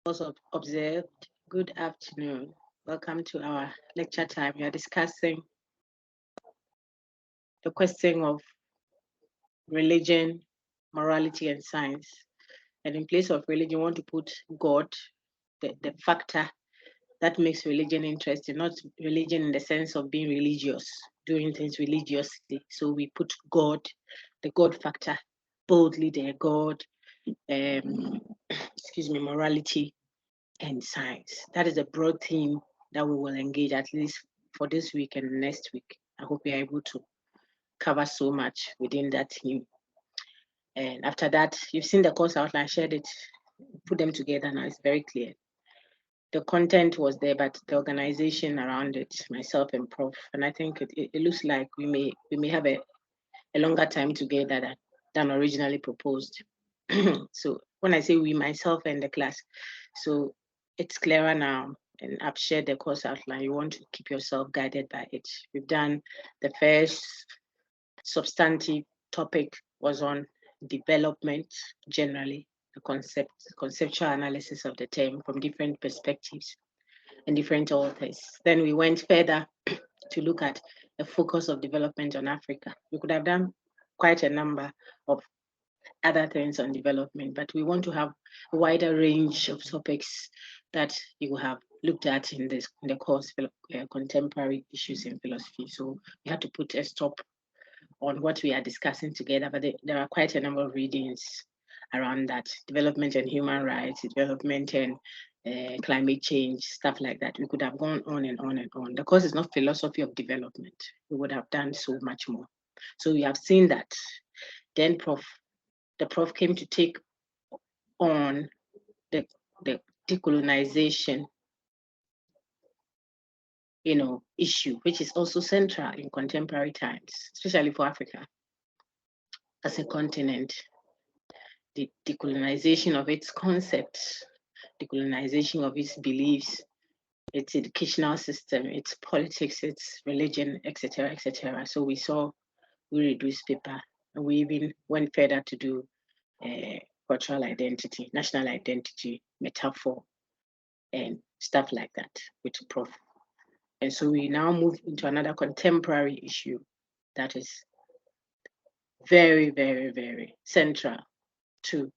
Also observed. Good afternoon. Welcome to our lecture time. We are discussing the question of religion, morality, and science. And in place of religion, we want to put God, the factor that makes religion interesting, not religion in the sense of being religious, doing things religiously. So we put God, the God factor, boldly there, God, excuse me, morality, and science. That is a broad theme that we will engage at least for this week and next week. I hope we are able to cover so much within that theme. And after that, you've seen the course outline, shared it, put them together now. It's very clear. The content was there, but the organization around it, myself and Prof. And I think it looks like we may have a longer time together than originally proposed. So when I say we, myself and the class, so it's clearer now. And I've shared the course outline. You want to keep yourself guided by it. We've done the first substantive topic was on development generally, the conceptual analysis of the term from different perspectives and different authors. Then we went further to look at the focus of development on Africa. We could have done quite a number of other things on development, but we want to have a wider range of topics that you have looked at in the course, contemporary issues in philosophy. So we have to put a stop on what we are discussing together, but there are quite a number of readings around that: development and human rights, development and climate change, stuff like that. We could have gone on and on and on. The course is not philosophy of development. We would have done so much more. So we have seen that. Then the prof came to take on the decolonization, issue, which is also central in contemporary times, especially for Africa as a continent. The decolonization of its concepts, decolonization of its beliefs, its educational system, its politics, its religion, etc., etc. So we read this paper, and we even went further to do cultural identity, national identity, metaphor, and stuff like that with Prof. And so we now move into another contemporary issue that is very, very, very central to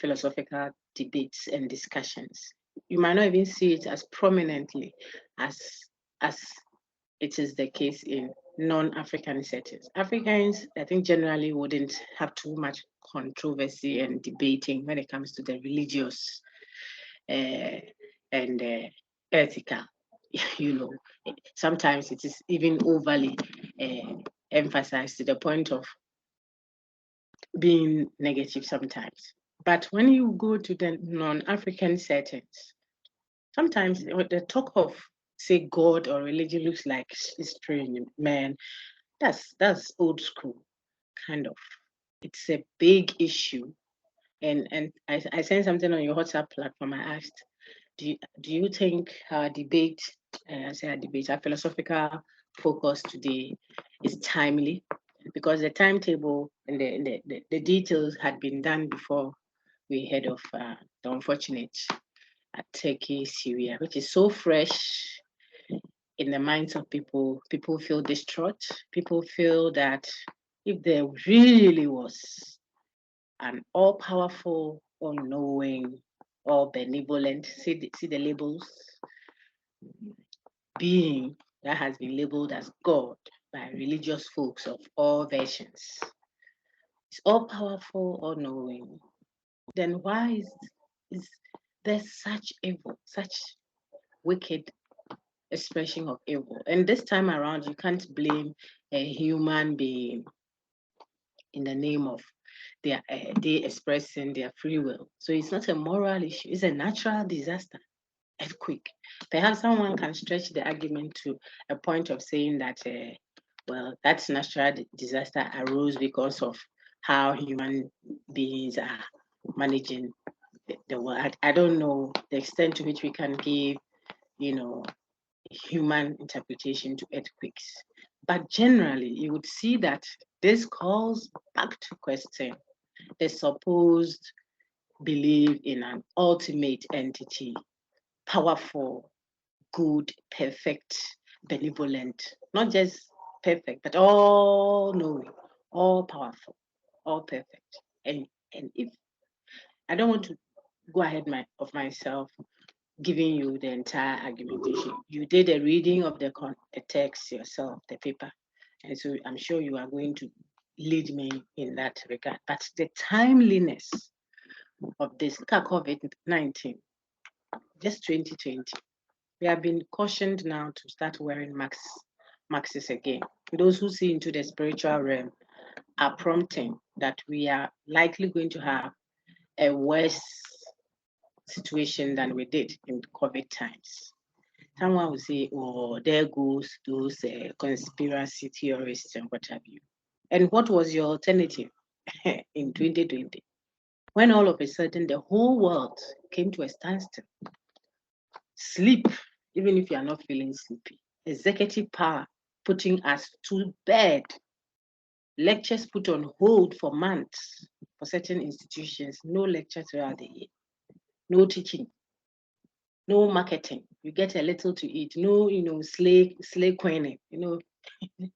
philosophical debates and discussions. You might not even see it as prominently as it is the case in non-African settings. Africans, I think, generally wouldn't have too much controversy and debating when it comes to the religious and ethical. Sometimes it is even overly emphasized to the point of being negative sometimes. But when you go to the non-African settings, sometimes the talk of, say, God or religion looks like it's strange, man. That's old school, kind of. It's a big issue. And I sent something on your WhatsApp platform. I asked, do you think our debate, our philosophical focus today is timely? Because the timetable and the details had been done before we heard of the unfortunate Turkey, Syria, which is so fresh in the minds of people. People feel distraught. People feel that if there really was an all-powerful, all-knowing, all benevolent, see the labels, being that has been labeled as God by religious folks of all versions, is all-powerful, all-knowing, then why is there such evil, such wicked expression of evil? And this time around, you can't blame a human being in the name of they expressing their free will. So it's not a moral issue, it's a natural disaster, earthquake. Perhaps someone can stretch the argument to a point of saying that, well, that natural disaster arose because of how human beings are managing the world. I don't know the extent to which we can give, human interpretation to earthquakes. But generally, you would see that this calls back to question the supposed believe in an ultimate entity, powerful, good, perfect, benevolent, not just perfect, but all knowing, all powerful, all perfect. And if I don't want to go ahead of myself giving you the entire argumentation, you did a reading of the text yourself, the paper, and so I'm sure you are going to lead me in that regard. But the timeliness of this COVID-19, just 2020, we have been cautioned now to start wearing masks again. Those who see into the spiritual realm are prompting that we are likely going to have a worse situation than we did in COVID times. Someone will say, oh, there goes those conspiracy theorists and what have you. And what was your alternative in 2020? When all of a sudden the whole world came to a standstill. Sleep, even if you are not feeling sleepy. Executive power putting us to bed. Lectures put on hold for months for certain institutions. No lecture throughout the year. No teaching, no marketing. You get a little to eat. No, slay queening.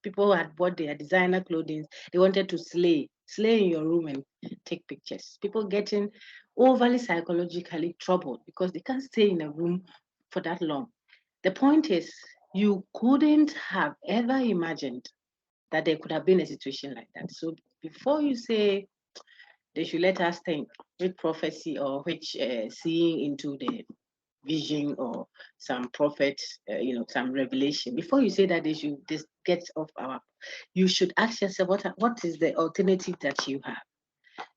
People had bought their designer clothing. They wanted to slay in your room and take pictures. People getting overly psychologically troubled because they can't stay in a room for that long. The point is, you couldn't have ever imagined that there could have been a situation like that. So before you say they should let us think which prophecy or which seeing into the vision or some prophet, some revelation. Before you say that they should just get off you should ask yourself what is the alternative that you have.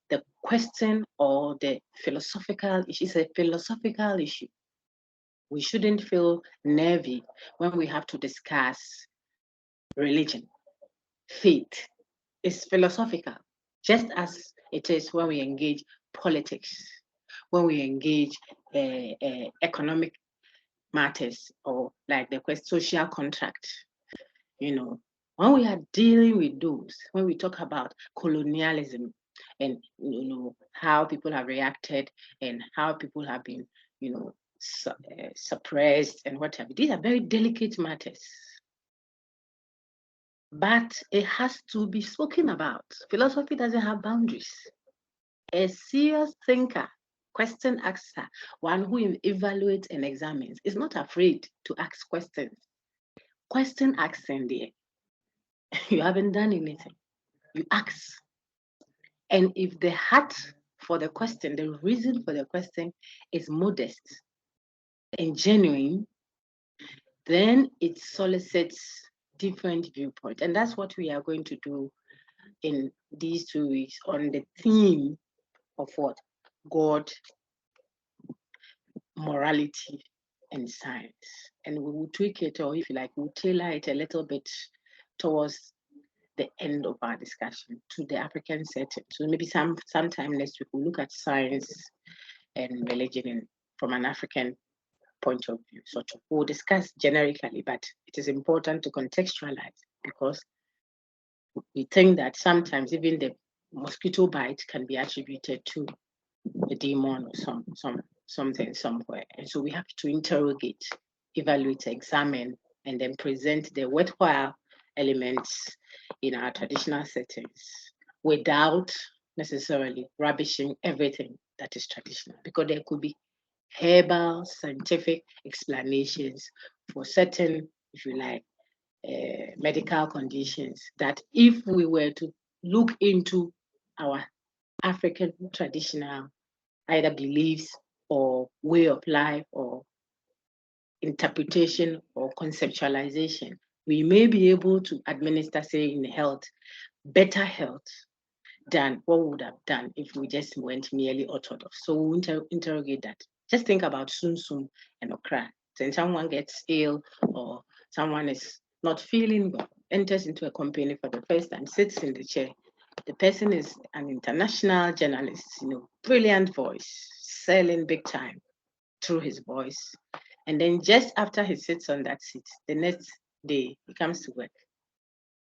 The question or the philosophical issue is a philosophical issue. We shouldn't feel nervy when we have to discuss religion. Faith is philosophical, just as it is when we engage politics, when we engage economic matters, or like the social contract. When we are dealing with those, when we talk about colonialism and how people have reacted and how people have been suppressed and whatever, these are very delicate matters. But it has to be spoken about. Philosophy doesn't have boundaries. A serious thinker, question asker, one who evaluates and examines, is not afraid to ask questions. Question asking there, you haven't done anything. You ask. And if the heart for the question, the reason for the question is modest and genuine, then it solicits different viewpoint. And that's what we are going to do in these 2 weeks on the theme of what? God, morality, and science. And we will tweak it, or if you like, we'll tailor it a little bit towards the end of our discussion to the African setting. So maybe sometime next week we'll look at science and religion from an African point of view. Sort of, we'll discuss generically, but it is important to contextualize because we think that sometimes even the mosquito bite can be attributed to a demon or something somewhere. And so we have to interrogate, evaluate, examine, and then present the worthwhile elements in our traditional settings without necessarily rubbishing everything that is traditional, because there could be herbal scientific explanations for certain, if you like, medical conditions that if we were to look into our African traditional either beliefs or way of life or interpretation or conceptualization, we may be able to administer, say, in health, better health than what we would have done if we just went merely orthodox. So we'll interrogate that. Just think about Sum Sum and Okra. When someone gets ill or someone is not feeling well, enters into a company for the first time, sits in the chair. The person is an international journalist, brilliant voice, selling big time through his voice. And then just after he sits on that seat, the next day he comes to work.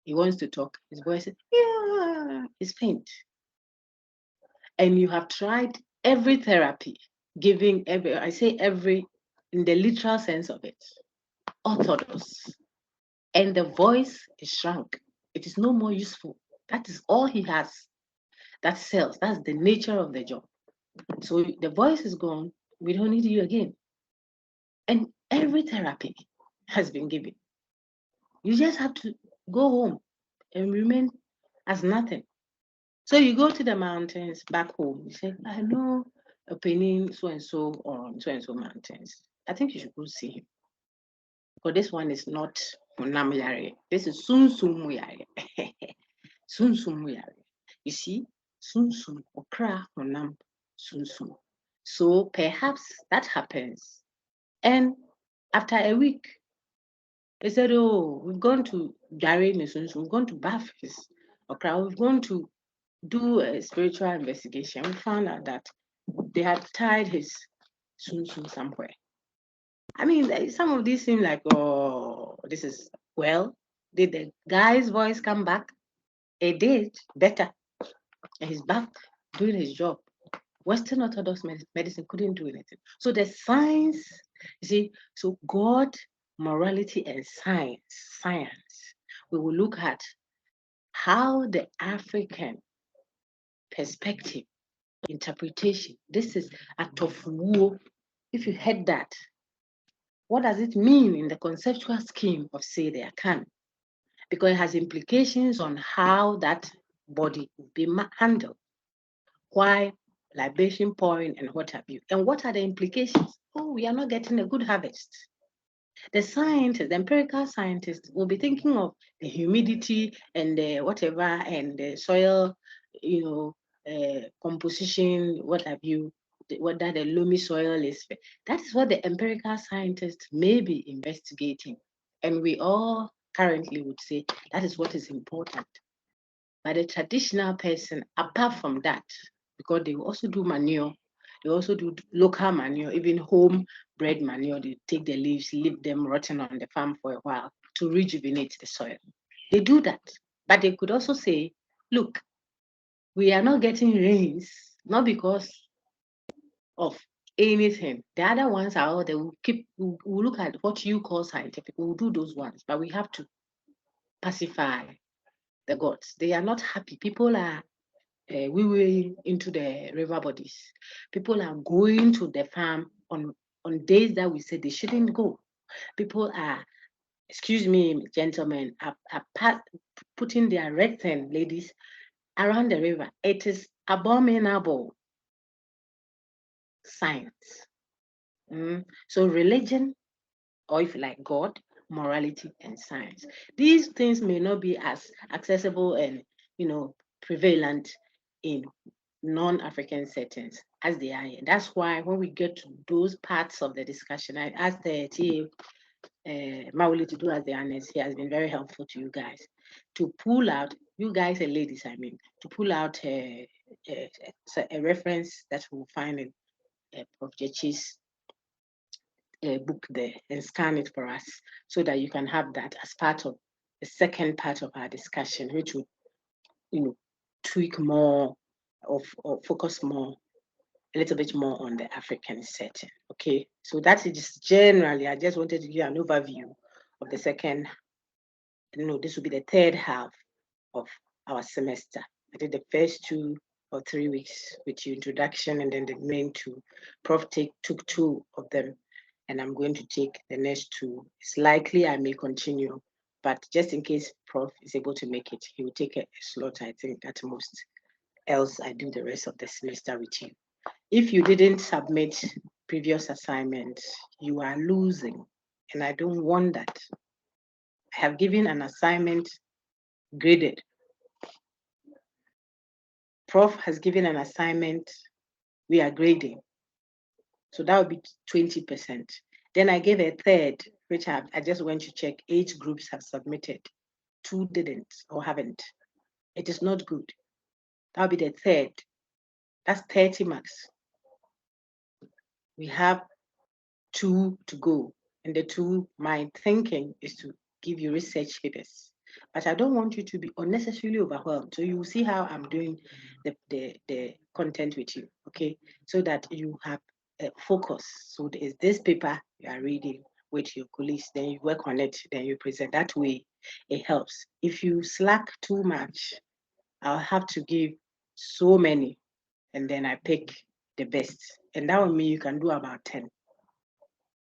He wants to talk. His voice is, yeah, he's faint. And you have tried every therapy, giving every, I say every in the literal sense of it, orthodox, and the voice is shrunk. It is no more useful. That is all he has. That sells. That's the nature of the job. So the voice is gone. We don't need you again. And every therapy has been given. You just have to go home and remain as nothing. So you go to the mountains back home. You say, I know a penny so and so on so and so mountains. I think you should go see him. But this one is not Honam Yare. This is Sun Sum Yare. Sun Sum Yare. You see, Sun Sum Okra Honam Sun Sum. So perhaps that happens. And after a week, they said, oh, we've gone to Gary Missions, we've gone to bath his okra, we've gone to do a spiritual investigation. We found out that they had tied his Sun Sun somewhere. I mean, some of these seem like, oh, this is, well, did the guy's voice come back? It did, better. And he's back doing his job. Western Orthodox medicine couldn't do anything. So the science, you see, so God, morality, and science, we will look at how the African perspective, interpretation, this is a tofuo. If you had that, what does it mean in the conceptual scheme of, say, the Akan? Because it has implications on how that body will be handled. Why libation point and what have you. And what are the implications? Oh, we are not getting a good harvest. The scientists, the empirical scientists will be thinking of the humidity and the whatever and the soil, composition, what have you, whether the loamy soil is. That is what the empirical scientists may be investigating. And we all currently would say that is what is important. But the traditional person, apart from that, because they also do manure, they also do local manure, even home bred manure. They take the leaves, leave them rotten on the farm for a while to rejuvenate the soil. They do that. But they could also say, look, we are not getting rains, not because of anything. The other ones are, they will we'll look at what you call scientific, we'll do those ones, but we have to pacify the gods. They are not happy. People are we were into the river bodies. People are going to the farm on days that we said they shouldn't go. People are, excuse me, gentlemen, are putting their red thing, ladies, around the river. It is abominable science. So religion, or if you like God, morality, and science. These things may not be as accessible and prevalent in non-African settings as they are here. That's why when we get to those parts of the discussion, I asked the TA Mauli to do as the honest. He has been very helpful to you guys to pull out, you guys and ladies, I mean, to pull out a reference that we'll find in Prof. Jechi's book there and scan it for us so that you can have that as part of the second part of our discussion, which would, tweak more or focus more, a little bit more on the African setting. Okay, so that is just generally, I just wanted to give an overview of the second, this will be the third half of our semester. I did the first 2 or 3 weeks with your introduction, and then the main 2. Prof took 2 of them, and I'm going to take the next 2. It's likely I may continue, but just in case Prof is able to make it, he will take a slot, I think, at most. Else, I do the rest of the semester with you. If you didn't submit previous assignments, you are losing, and I don't want that. I have given an assignment graded. Prof has given an assignment, we are grading. So that would be 20%. Then I gave a third, which I just went to check, 8 groups have submitted. 2 didn't or haven't. It is not good. That would be the third. That's 30 marks. We have 2 to go. And the 2, my thinking is to give you research papers. But I don't want you to be unnecessarily overwhelmed. So you will see how I'm doing the content with you, okay? So that you have a focus. So there's this paper you are reading with your colleagues, then you work on it, then you present. That way it helps. If you slack too much, I'll have to give so many, and then I pick the best. And that will mean you can do about 10,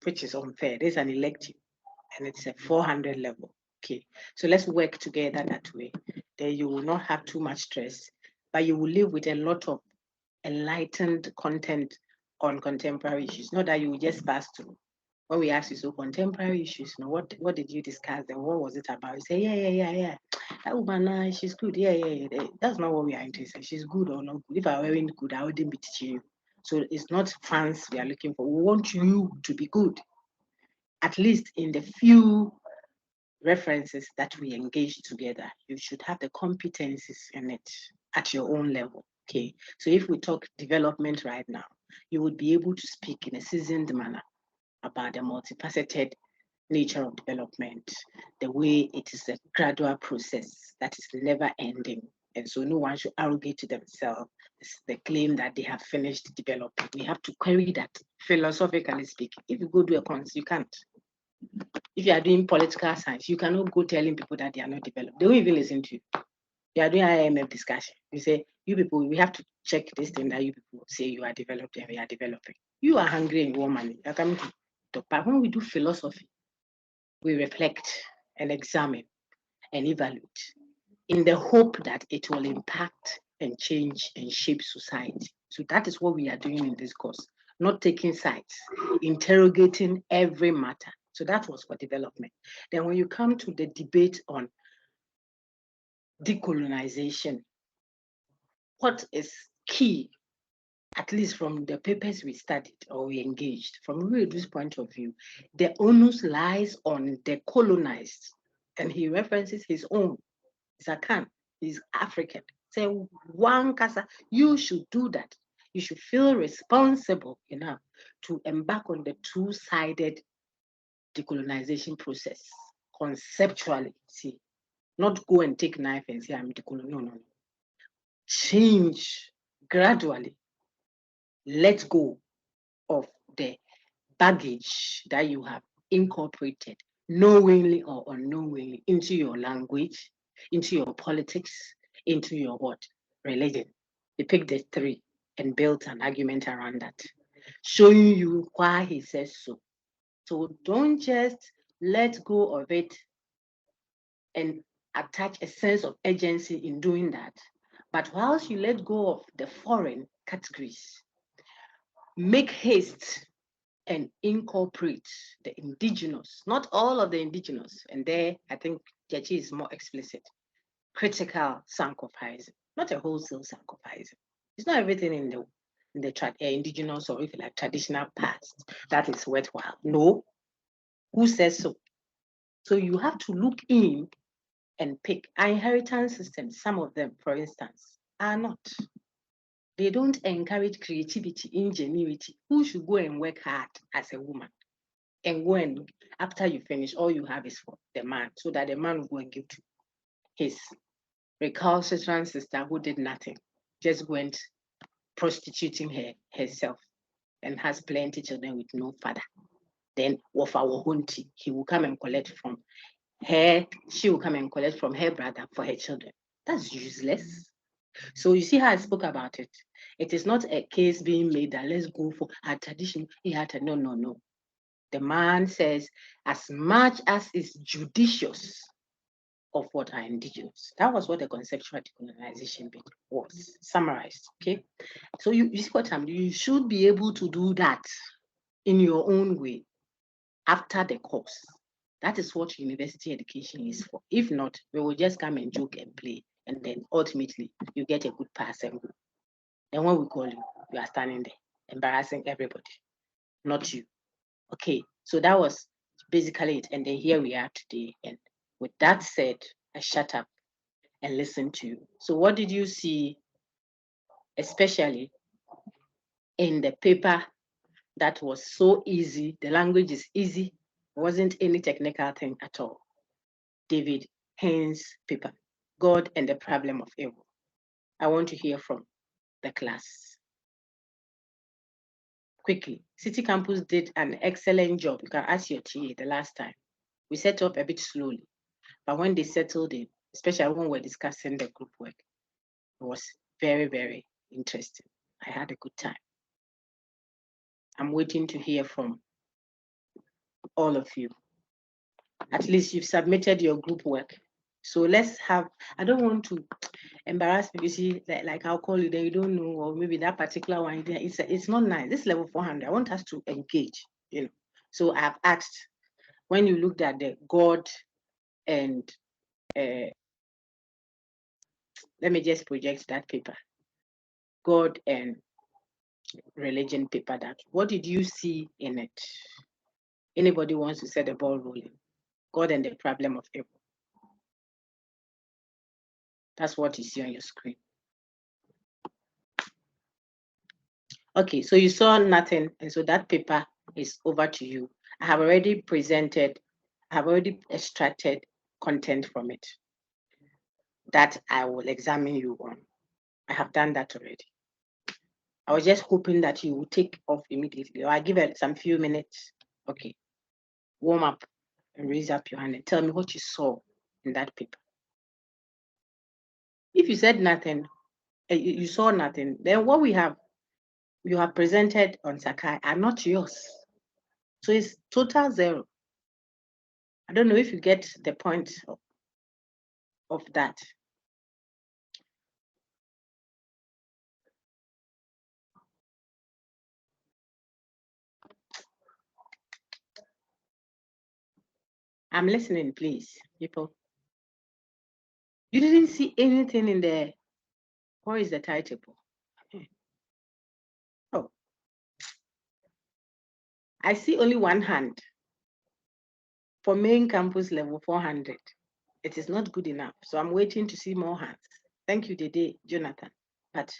which is unfair. There's an elective, and it's a 400 level. Okay, so let's work together that way. Then you will not have too much stress, but you will live with a lot of enlightened content on contemporary issues. Not that you will just pass through. When we ask you, so contemporary issues, you know, what did you discuss? Then what was it about? You say, yeah. That woman, she's good. Yeah. That's not what we are interested in. She's good or not good. If I weren't good, I wouldn't be teaching you. So it's not fans we are looking for. We want you to be good, at least in the few references that we engage together. You should have the competencies in it at your own level. Okay. So if we talk development right now, you would be able to speak in a seasoned manner about the multifaceted nature of development, the way it is a gradual process that is never ending. And so no one should arrogate to themselves the claim that they have finished developing. We have to carry that philosophically speaking. If you go do a course, you can't. If you are doing political science, you cannot go telling people that they are not developed. They won't even listen to you. You are doing IMF discussion. You say, you people, we have to check this thing that you people say you are developed and we are developing. You are hungry and you want money. You are coming to talk. But when we do philosophy, we reflect and examine and evaluate in the hope that it will impact and change and shape society. So that is what we are doing in this course, not taking sides, interrogating every matter. So that was for development. Then when you come to the debate on decolonization, what is key, at least from the papers we studied or we engaged, from Ruedu's point of view, the onus lies on the colonized. And he references his own, Zakan, he's African. Say, one casa, you should do that. You should feel responsible enough to embark on the two-sided decolonization process conceptually. See, not go and take knife and say, I'm decolonizing. No. Change gradually. Let go of the baggage that you have incorporated knowingly or unknowingly into your language, into your politics, into your what? Religion. He picked the three and built an argument around that, showing you why he says so. So don't just let go of it and attach a sense of urgency in doing that. But whilst you let go of the foreign categories, make haste and incorporate the indigenous, not all of the indigenous. And there, I think Jachi is more explicit. Critical sacrificing, not a wholesale sacrificing. It's not everything in the indigenous or if you like traditional past that is worthwhile. No, who says so? So you have to look in and pick. Our inheritance systems, some of them, for instance, are not. They don't encourage creativity, ingenuity. Who should go and work hard as a woman? And go and, after you finish, all you have is for the man, so that the man will go and give to his recalcitrant sister who did nothing, just went prostituting herself and has plenty children with no father. Then he will come and collect from her, she will come and collect from her brother for her children. That's useless. So you see how I spoke about it. It is not a case being made that let's go for a tradition. No. The man says, as much as is judicious of what are indigenous. That was what the conceptual decolonization bit was, summarized, okay? So you see what I'm doing? You should be able to do that in your own way after the course. That is what university education is for. If not, we will just come and joke and play, and then ultimately you get a good pass and go. And when we call you, you are standing there, embarrassing everybody, not you. Okay, so that was basically it. And then here we are today. And with that said, I shut up and listened to you. So what did you see, especially in the paper that was so easy? The language is easy. Wasn't any technical thing at all. David Haynes' paper, God and the Problem of Evil. I want to hear from the class. Quickly, City Campus did an excellent job. You can ask your TA the last time. We set up a bit slowly, but when they settled in, especially when we're discussing the group work, it was very, very interesting. I had a good time. I'm waiting to hear from all of you. At least you've submitted your group work. So let's have, I don't want to embarrass people. You see, like I'll call you, then you don't know, or maybe that particular one, it's not nice. This level 400, I want us to engage, you know. So I've asked, when you looked at the God and, let me just project that paper, God and religion paper, that, what did you see in it? Anybody wants to set the ball rolling? God and the Problem of Evil. That's what you see on your screen. Okay, so you saw nothing, and so that paper is over to you. I have already presented, I have already extracted content from it that I will examine you on. I have done that already. I was just hoping that you will take off immediately, or I give it some few minutes. Okay, warm up and raise up your hand and tell me what you saw in that paper. If you said nothing, you saw nothing, then what you have presented on Sakai are not yours. So it's total zero. I don't know if you get the point of that. I'm listening, please, people. You didn't see anything in there. What is the title? Oh, I see only one hand for main campus level 400. It is not good enough. So I'm waiting to see more hands. Thank you, Dede, Jonathan. But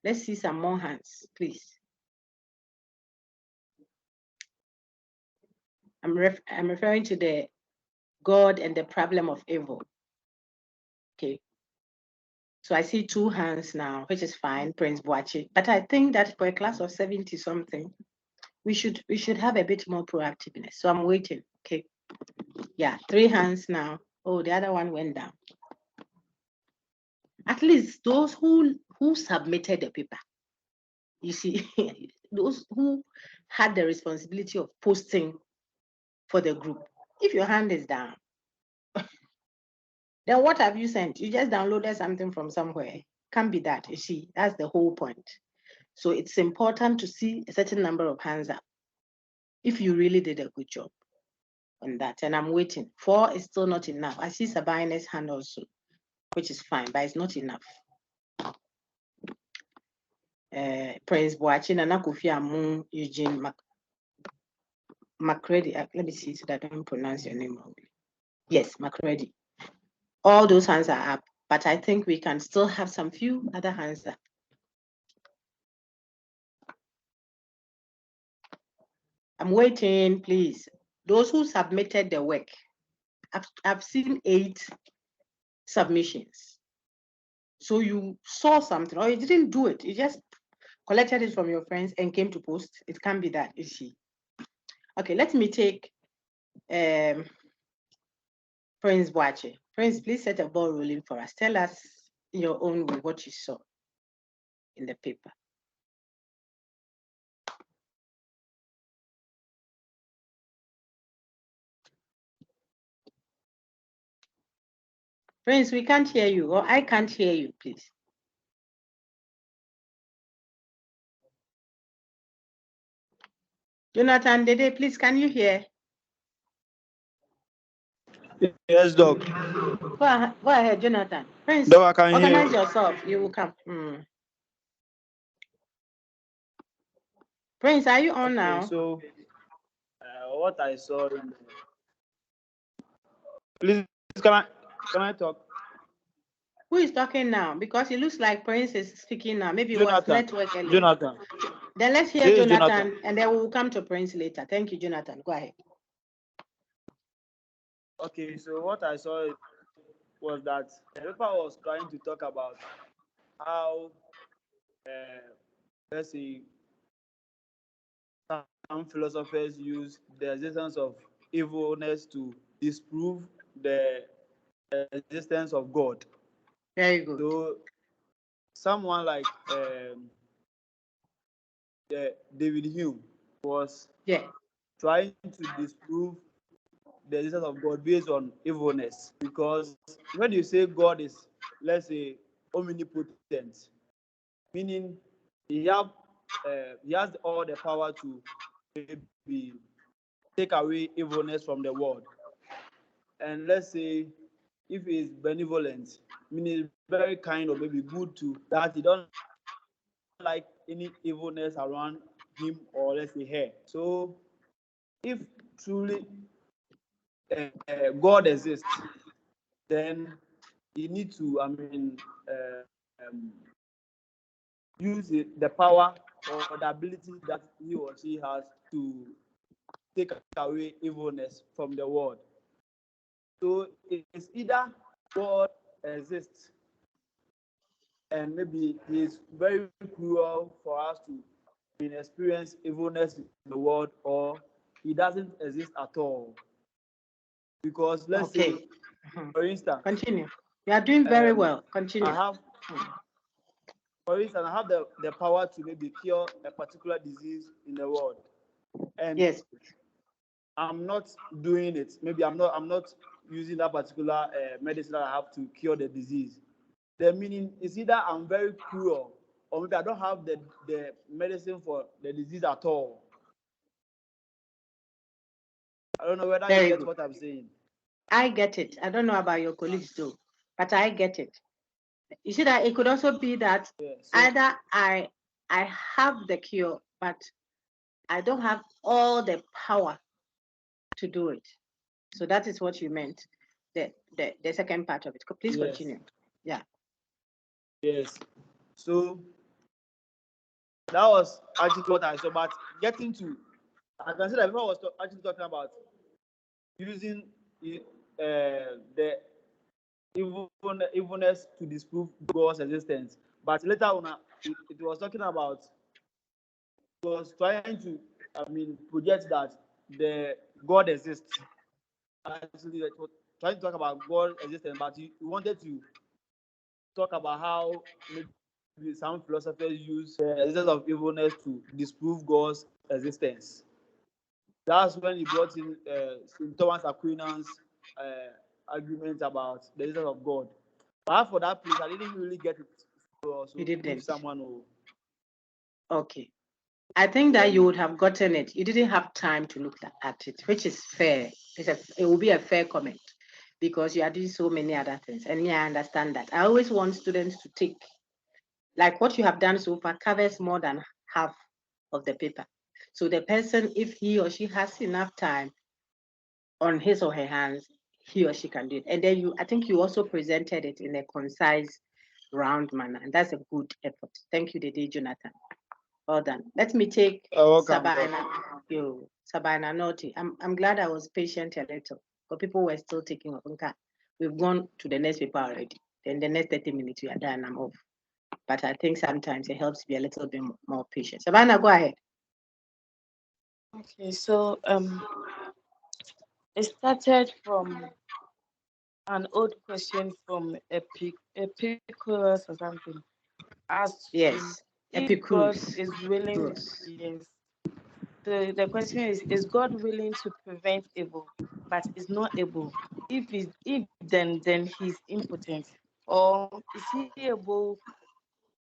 let's see some more hands, please. I'm referring to the God and the Problem of Evil. Okay. So I see 2 hands now, which is fine, Prince Boachi. But I think that for a class of 70 something, we should have a bit more proactiveness. So I'm waiting. Okay. Yeah, 3 hands now. Oh, the other one went down. At least those who submitted the paper. You see, those who had the responsibility of posting for the group. If your hand is down, then what have you sent? You just downloaded something from somewhere. Can't be that. You see, that's the whole point. So it's important to see a certain number of hands up if you really did a good job on that. And I'm waiting. 4 is still not enough. I see Sabina's hand also, which is fine, but it's not enough. Prince Boachi, Nana Kofi Amun, Eugene Macready. Let me see so that I don't pronounce your name wrongly. Yes, Macready. All those hands are up, but I think we can still have some few other hands up. I'm waiting, please. Those who submitted the work, I've seen 8 submissions. So you saw something, or you didn't do it. You just collected it from your friends and came to post. It can't be that, is she? Okay, let me take Prince Boache. Prince, please set a ball rolling for us. Tell us in your own way what you saw in the paper. Prince, we can't hear you, or I can't hear you, please. Jonathan, Dede, please, can you hear? Yes, Doc. Go ahead, Jonathan. Prince, Doc, I can organize hear. yourself. You will come. Prince, are you on Okay, now? so what I saw. Please, can I talk? Who is talking now? Because it looks like Prince is speaking now. Maybe Jonathan. it was network earlier. Jonathan. Then let's hear Jonathan, and then we'll come to Prince later. Thank you, Jonathan. Go ahead. Okay, so what I saw was that the paper was trying to talk about how, let's say, some philosophers use the existence of evilness to disprove the existence of God. Very good. So someone like David Hume was trying to disprove the existence of God based on evilness, because when you say God is, let's say, omnipotent, meaning he has all the power to maybe take away evilness from the world. And let's say if he is benevolent, meaning very kind or maybe good to that, he don't like any evilness around him or let's say her. So if truly God exists, then you need to, use the power or the ability that he or she has to take away evilness from the world. So it's either God exists and maybe he is very cruel for us to experience evilness in the world, or he doesn't exist at all. Because let's say, for instance, continue. You are doing very well. Continue. For instance, I have the power to maybe cure a particular disease in the world, and yes, I'm not doing it. Maybe I'm not using that particular medicine that I have to cure the disease. The meaning is either I'm very cruel, or maybe I don't have the medicine for the disease at all. I don't know whether you get what I'm saying. I get it. I don't know about your colleagues though, but I get it. You see that it could also be that either I have the cure, but I don't have all the power to do it. So that is what you meant. The second part of it. Please continue. Yeah. Yes. So that was actually what I saw. But getting to, I can say that before I was actually talking about using the evilness to disprove God's existence. But later on, it was talking about, it was trying to, project that the God exists. Actually, it was trying to talk about God's existence, but you wanted to talk about how maybe some philosophers use the existence of evilness to disprove God's existence. That's when he brought in St. Thomas Aquinas' argument about the existence of God. But for that place, I didn't really get it. So you didn't. If someone will. Okay. I think that you would have gotten it. You didn't have time to look at it, which is fair. It will be a fair comment because you are doing so many other things. And yeah, I understand that. I always want students to take, like what you have done so far covers more than half of the paper. So the person, if he or she has enough time on his or her hands, he or she can do it. And then I think you also presented it in a concise, round manner. And that's a good effort. Thank you, Dede Jonathan. Well done. Let me take Sabina. Sabina Naughty. I'm glad I was patient a little, but people were still taking off. We've gone to the next paper already. Then the next 30 minutes we are done. I'm off. But I think sometimes it helps to be a little bit more patient. Sabina, go ahead. Okay, so it started from an old question from Epicurus or something. As yes, Epicurus. God is willing, yes. So the question is God willing to prevent evil, but is not able? If then he's impotent, or is he able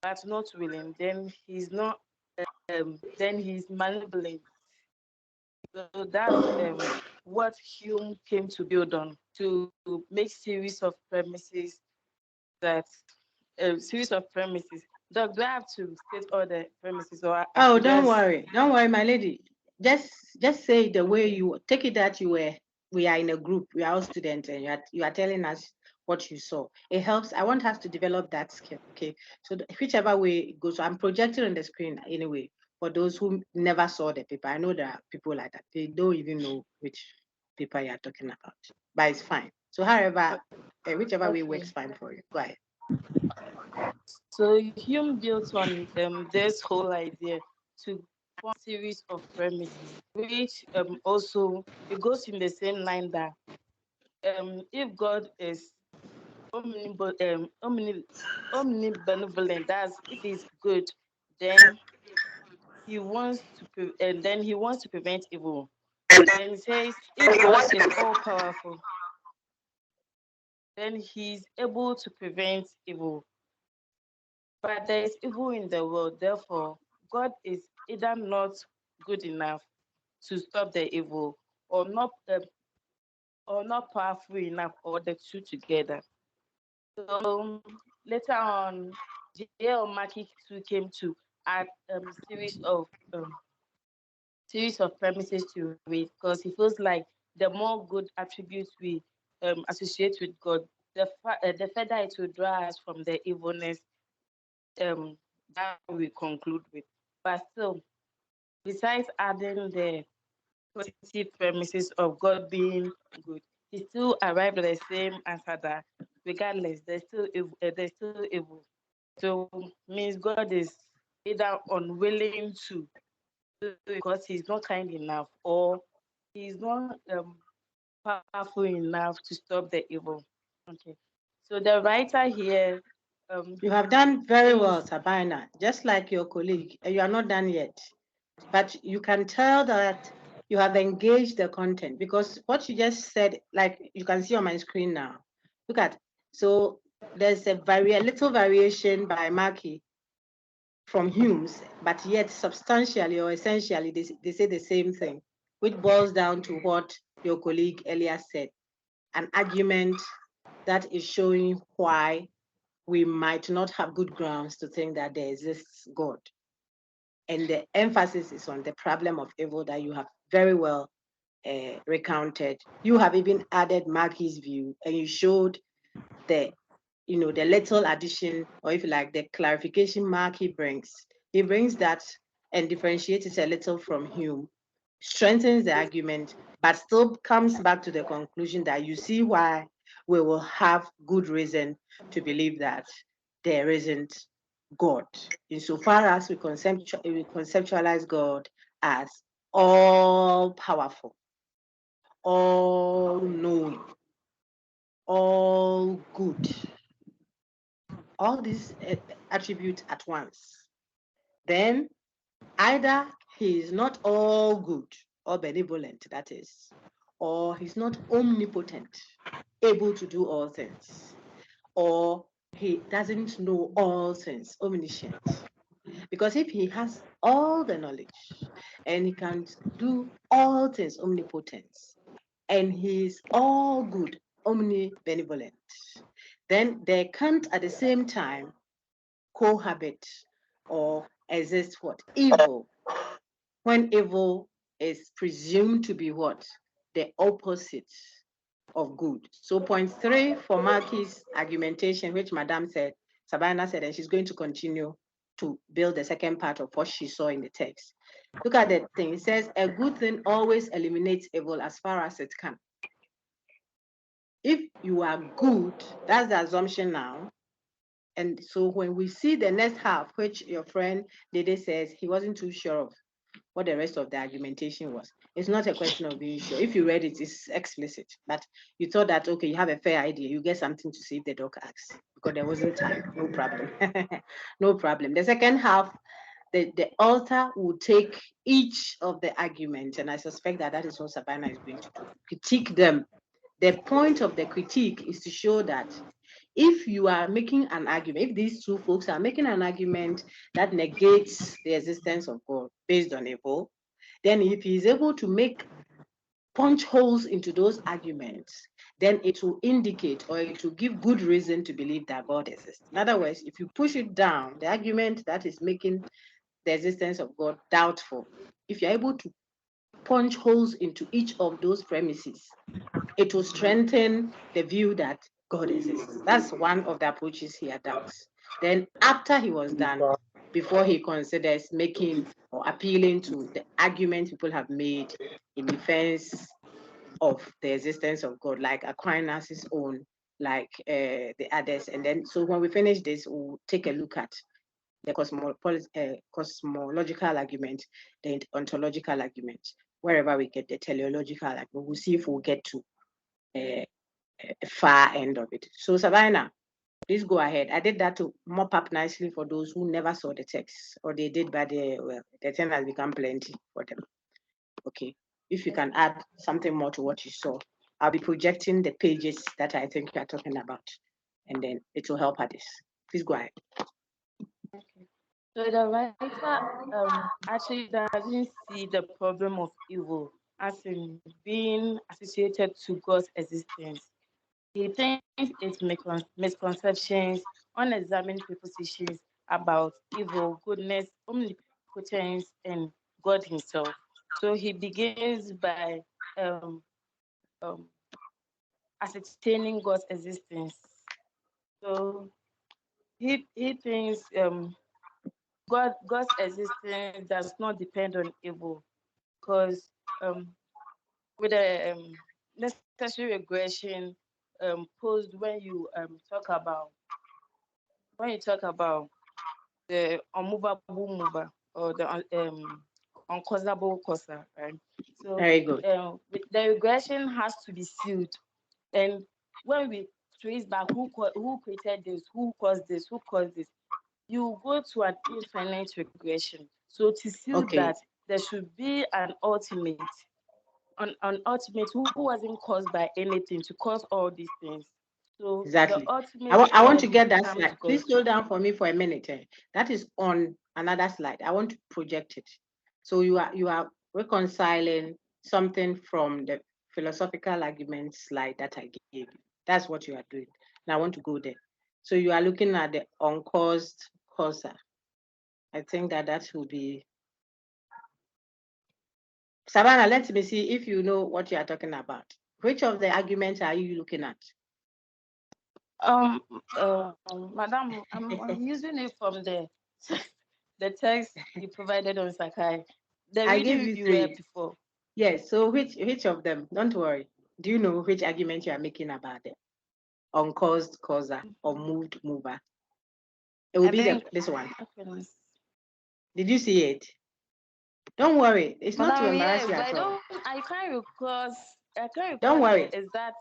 but not willing? Then he's not. Then he's malevolent. So that's what Hume came to build on, to make series of premises that series of premises. Doc, do I have to state all the premises, or oh, don't worry, my lady. Just say the way you take it that we are in a group, we are all students, and you are telling us what you saw. It helps. I want us to develop that skill. Okay, so whichever way it goes, I'm projecting on the screen anyway. For those who never saw the paper, I know there are people like that. They don't even know which paper you are talking about, but it's fine. So however, whichever way works fine for you. Go ahead. So Hume built on this whole idea to form a series of premises, which also it goes in the same line that if God is omnibenevolent, that's if he's good, then he wants to prevent evil. Then he says, if God is all powerful, then he's able to prevent evil. But there is evil in the world, therefore, God is either not good enough to stop the evil, or not powerful enough, or the two together. So later on, J.L. Mackie too came to add um, series of premises to it, because he feels like the more good attributes we associate with God, the further it will draw us from the evilness that we conclude with. But still, besides adding the positive premises of God being good, he still arrived at the same answer that regardless, there's still evil. So means God is either unwilling to do it because he's not kind enough, or he's not powerful enough to stop the evil. Okay. So the writer here. You have done very well, Sabina, just like your colleague. You are not done yet. But you can tell that you have engaged the content, because what you just said, like you can see on my screen now. Look at, so there's a little variation by Markey from Hume's, but yet substantially or essentially they say the same thing, which boils down to what your colleague earlier said, an argument that is showing why we might not have good grounds to think that there exists God. And the emphasis is on the problem of evil that you have very well recounted. You have even added Markey's view, and you showed the little addition, or if you like, the clarification Markey brings. He brings that and differentiates it a little from Hume, strengthens the argument, but still comes back to the conclusion that you see why we will have good reason to believe that there isn't God, insofar as we conceptualize God as all powerful, all knowing, all good, all these attributes at once. Then either he is not all good or benevolent, that is, or he's not omnipotent, able to do all things, or he doesn't know all things, omniscient. Because if he has all the knowledge and he can do all things, omnipotence, and he is all good, omnibenevolent, then they can't at the same time cohabit or exist what? Evil. When evil is presumed to be what? The opposite of good. So point 3 for Markey's argumentation, which Madame said, Sabina said, and she's going to continue to build the second part of what she saw in the text. Look at the thing. It says, a good thing always eliminates evil as far as it can. If you are good, that's the assumption now. And so when we see the next half, which your friend Dede says he wasn't too sure of what the rest of the argumentation was, it's not a question of being sure. If you read it, it's explicit. But you thought that, okay, you have a fair idea. You get something to see if the doc asks, because there wasn't time. No problem. No problem. The second half, the author will take each of the arguments, and I suspect that that is what Sabina is going to do. Critique them. The point of the critique is to show that if you are making an argument, if these two folks are making an argument that negates the existence of God based on evil, then if he is able to make punch holes into those arguments, then it will indicate, or it will give good reason to believe that God exists. In other words, if you push it down, the argument that is making the existence of God doubtful, if you're able to punch holes into each of those premises, it will strengthen the view that God exists. That's one of the approaches he adopts. Then after he was done, before he considers making or appealing to the argument people have made in defense of the existence of God, like Aquinas' own, like the others. And then, so when we finish this, we'll take a look at the cosmological argument, the ontological argument, wherever we get the teleological argument. We'll see if we'll get to a far end of it. So Savannah, please go ahead. I did that to mop up nicely for those who never saw the text, or they did, but the thing has become plenty for them. Okay, if you can add something more to what you saw, I'll be projecting the pages that I think you are talking about, and then it will help others. Please go ahead. Okay. So the writer actually doesn't see the problem of evil as in being associated to God's existence. He thinks it's misconceptions, unexamined prepositions about evil, goodness, omnipotence, and God Himself. So he begins by ascertaining God's existence. So he thinks God's existence does not depend on evil, because with a necessary regression posed when you talk about the unmovable mover or the uncausable causer, right? So very good. The regression has to be sealed, and when we trace back who created this, who caused this, you go to an infinite regression. So to seal that, there should be an ultimate who wasn't caused by anything to cause all these things. So exactly. The ultimate I want to get that slide. Please slow down for me for a minute. That is on another slide. I want to project it. So you are reconciling something from the philosophical argument slide that I gave you. That's what you are doing. Now I want to go there. So you are looking at the uncaused causer. I think that will be Savannah. Let me see if you know what you are talking about. Which of the arguments are you looking at? Madam, I'm using it from the text you provided on Sakai. I gave you three before. Yes. So which of them? Don't worry. Do you know which argument you are making about it? Uncaused causer or moved mover? It will be this one. Did you see it? Don't worry. It's not to embarrass you at all. I can't recall. Don't worry. Is that?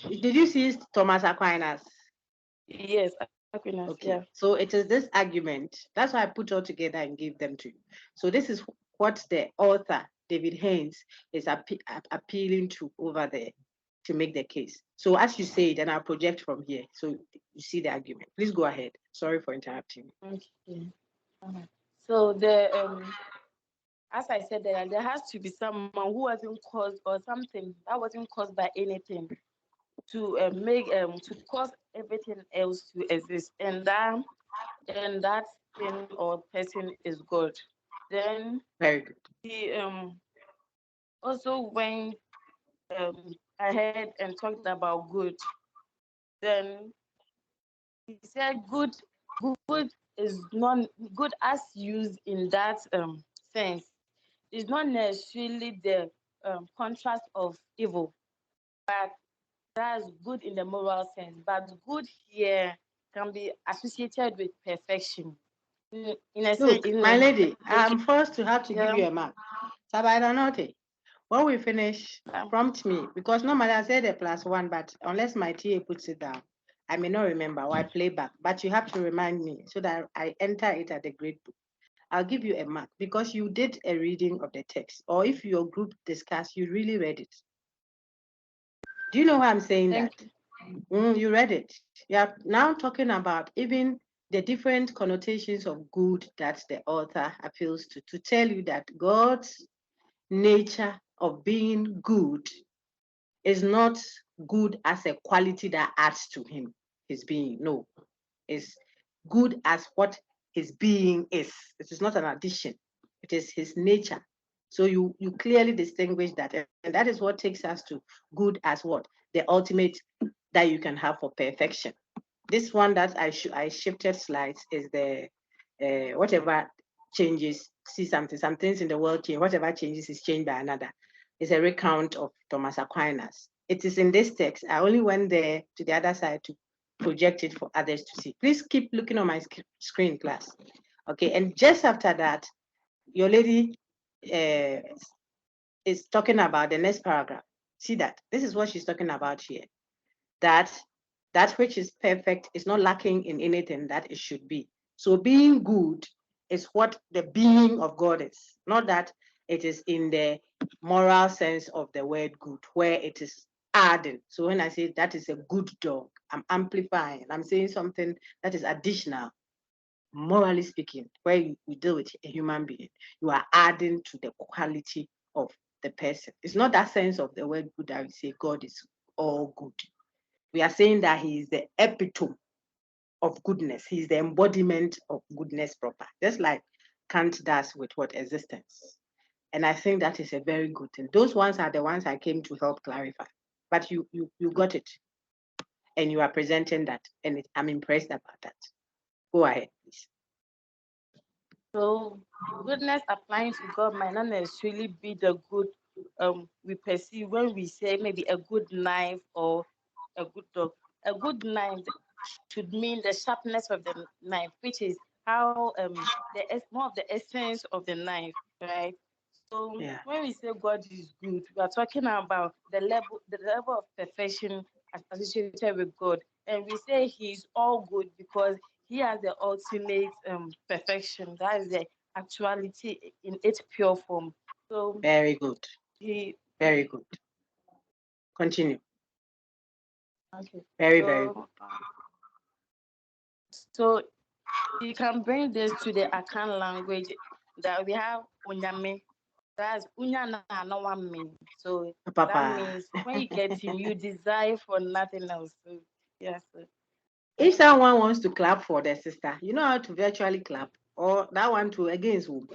Did you see Thomas Aquinas? Yes, Aquinas. Okay. Yeah. So it is this argument. That's why I put all together and gave them to you. So this is what the author, David Haynes, is appealing to over there to make the case. So as you say, then I'll project from here. So you see the argument. Please go ahead. Sorry for interrupting. Okay. So as I said, there has to be someone who wasn't caused, or something that wasn't caused by anything, to to cause everything else to exist, and that thing or person is God. Then very good. He also went ahead and talked about good. Then he said good is not good as used in that sense. It's not necessarily the contrast of evil, but that's good in the moral sense. But good here can be associated with perfection. In a Look, sense, my lady, I'm forced to have to give you a mark. Sabaidanote, when we finish, prompt me, because normally I said a +1, but unless my TA puts it down, I may not remember, or I play back. But you have to remind me so that I enter it at the grade book. I'll give you a mark because you did a reading of the text, or if your group discussed, you really read it. Do you know why I'm saying that? You read it. You are now talking about even the different connotations of good that the author appeals to tell you that God's nature of being good is not good as a quality that adds to his being. No, it's good as what his being is. It is not an addition. It is his nature. So you clearly distinguish that, and that is what takes us to good as what? The ultimate that you can have for perfection. This one that I shifted slides is the whatever changes, see some things in the world change, whatever changes is changed by another. is a recount of Thomas Aquinas. It is in this text. I only went there to the other side to project it for others to see. Please keep looking on my screen, class. Okay, and just after that, your lady is talking about the next paragraph. See that? This is what she's talking about here. That which is perfect is not lacking in anything that it should be. So being good is what the being of God is, not that it is in the moral sense of the word good, where it is adding. So when I say that is a good dog, I'm amplifying. I'm saying something that is additional, morally speaking, where you deal with a human being. You are adding to the quality of the person. It's not that sense of the word good that we say God is all good. We are saying that he is the epitome of goodness. He's the embodiment of goodness proper, just like Kant does with what existence. And I think that is a very good thing. Those ones are the ones I came to help clarify. But you got it, and you are presenting that, and I'm impressed about that. Go ahead, please. So goodness applying to God might not necessarily be the good we perceive when we say maybe a good knife or a good dog. A good knife should mean the sharpness of the knife, which is how more of the essence of the knife, right? So when we say God is good, we are talking about the level of perfection associated with God, and we say He's all good because He has the ultimate perfection. That is the actuality in its pure form. So very good. Very good. Continue. Okay. Very good. So you can bring this to the Akan language that we have unyame. That's unya na no one mean. So that means when you get him, you desire for nothing else. So yes. If someone wants to clap for their sister, you know how to virtually clap, or that one to against whom?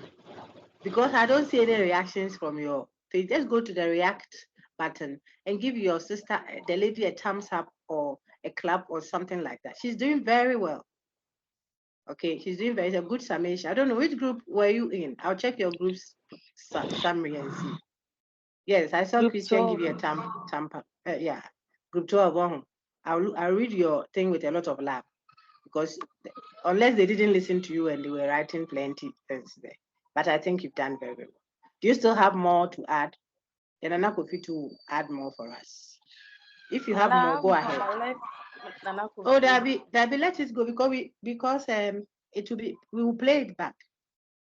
Because I don't see any reactions from your face. Just go to the react button and give your sister, the lady, a thumbs up or a clap or something like that. She's doing very well. Okay, she's doing very, it's a good summation. I don't know which group were you in. I'll check your group's summary and see. Yes, I saw Christian give you a thumb up. Yeah, group 12. I'll read your thing with a lot of love, because unless they didn't listen to you and they were writing plenty things there. But I think you've done very well. Do you still have more to add? Then Nana Kofi to add more for us. If you have more, go ahead. Oh, Debbie, let it go because it will be, we will play it back.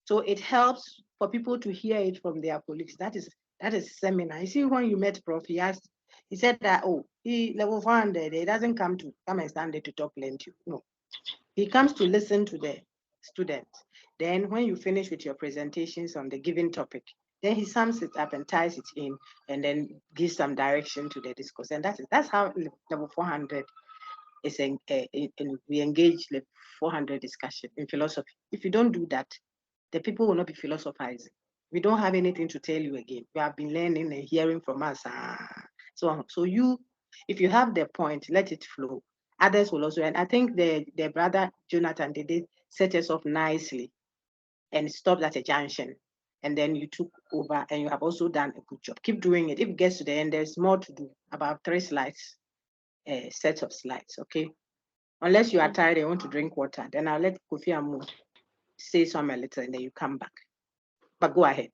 So it helps for people to hear it from their colleagues. That is seminar. You see, when you met Prof, he said that, oh, he level 400, he doesn't come and stand there to talk plenty. No. He comes to listen to the students. Then when you finish with your presentations on the given topic, then he sums it up and ties it in and then gives some direction to the discourse. And that's how level 400 is, we engage level 400 discussion in philosophy. If you don't do that, the people will not be philosophizing. We don't have anything to tell you again. You have been learning and hearing from us. So you, if you have the point, let it flow. Others will also, and I think the brother Jonathan, they did set us up nicely and stopped at a junction. And then you took over and you have also done a good job. Keep doing it. If it gets to the end, there's more to do. About 3 slides, set of slides, okay? Unless you are tired and want to drink water, then I'll let Kofi Amu say something a little and then you come back. But go ahead.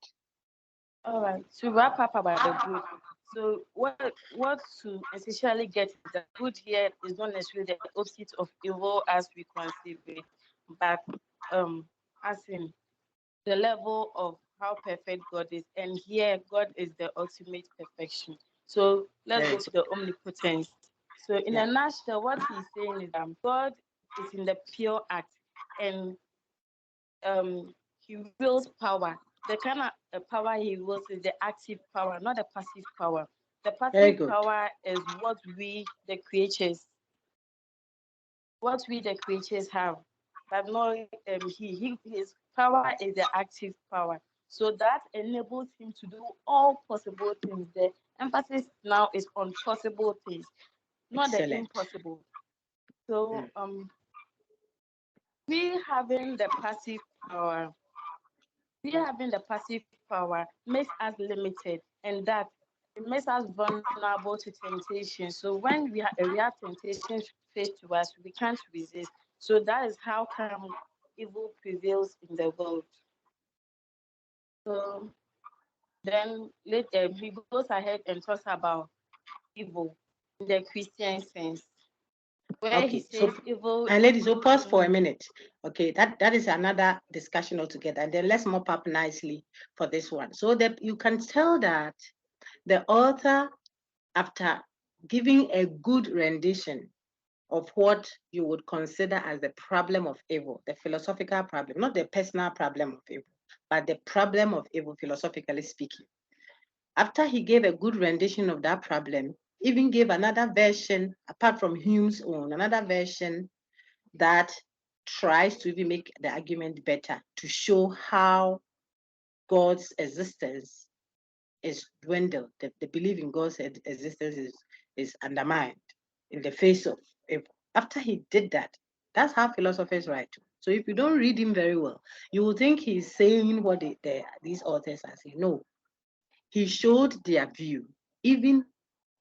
All right. To wrap up about the good. So what to essentially get is that good here is not necessarily the opposite of evil as we conceive it, but as in the level of how perfect God is. And here God is the ultimate perfection. So let's go to the omnipotence. So in a nutshell, what he's saying is that God is in the pure act, and he wills power. The kind of power he wills is the active power, not the passive power. The passive power is what we, the creatures, have. But no, his power is the active power. So that enables him to do all possible things. The emphasis now is on possible things, not the impossible. So we having the passive power makes us limited, and that makes us vulnerable to temptation. So when we have temptation faced to us, we can't resist. So that is how come evil prevails in the world. So then later he goes ahead and talks about evil in the Christian sense, where he says evil. And ladies, so pause for a minute. Okay, that is another discussion altogether. And then let's mop up nicely for this one. So that you can tell that the author, after giving a good rendition of what you would consider as the problem of evil, the philosophical problem, not the personal problem of evil, but the problem of evil, philosophically speaking. After he gave a good rendition of that problem, even gave another version, apart from Hume's own, another version that tries to even make the argument better to show how God's existence is dwindled. The belief in God's existence is undermined in the face of evil. After he did that, that's how philosophers write. So if you don't read him very well, you will think he's saying what these authors are saying. No, he showed their view, even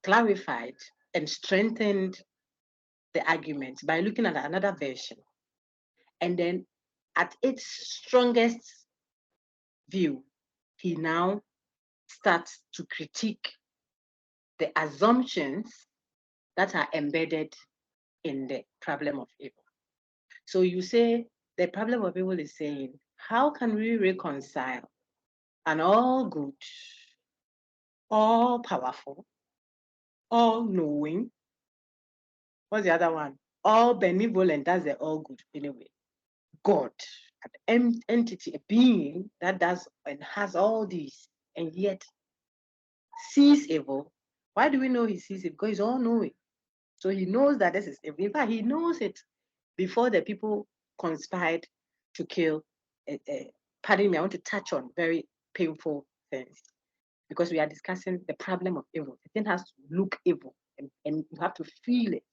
clarified and strengthened the argument by looking at another version. And then at its strongest view, he now starts to critique the assumptions that are embedded in the problem of evil. So you say the problem of evil is saying, how can we reconcile an all good, all powerful, all knowing? What's the other one? All benevolent, that's the all good anyway. God, an entity, a being that does and has all these, and yet sees evil. Why do we know he sees it? Because he's all knowing. So he knows that this is evil. In fact, he knows it before the people conspired to kill. Pardon me, I want to touch on very painful things because we are discussing the problem of evil. The thing has to look evil and you have to feel it.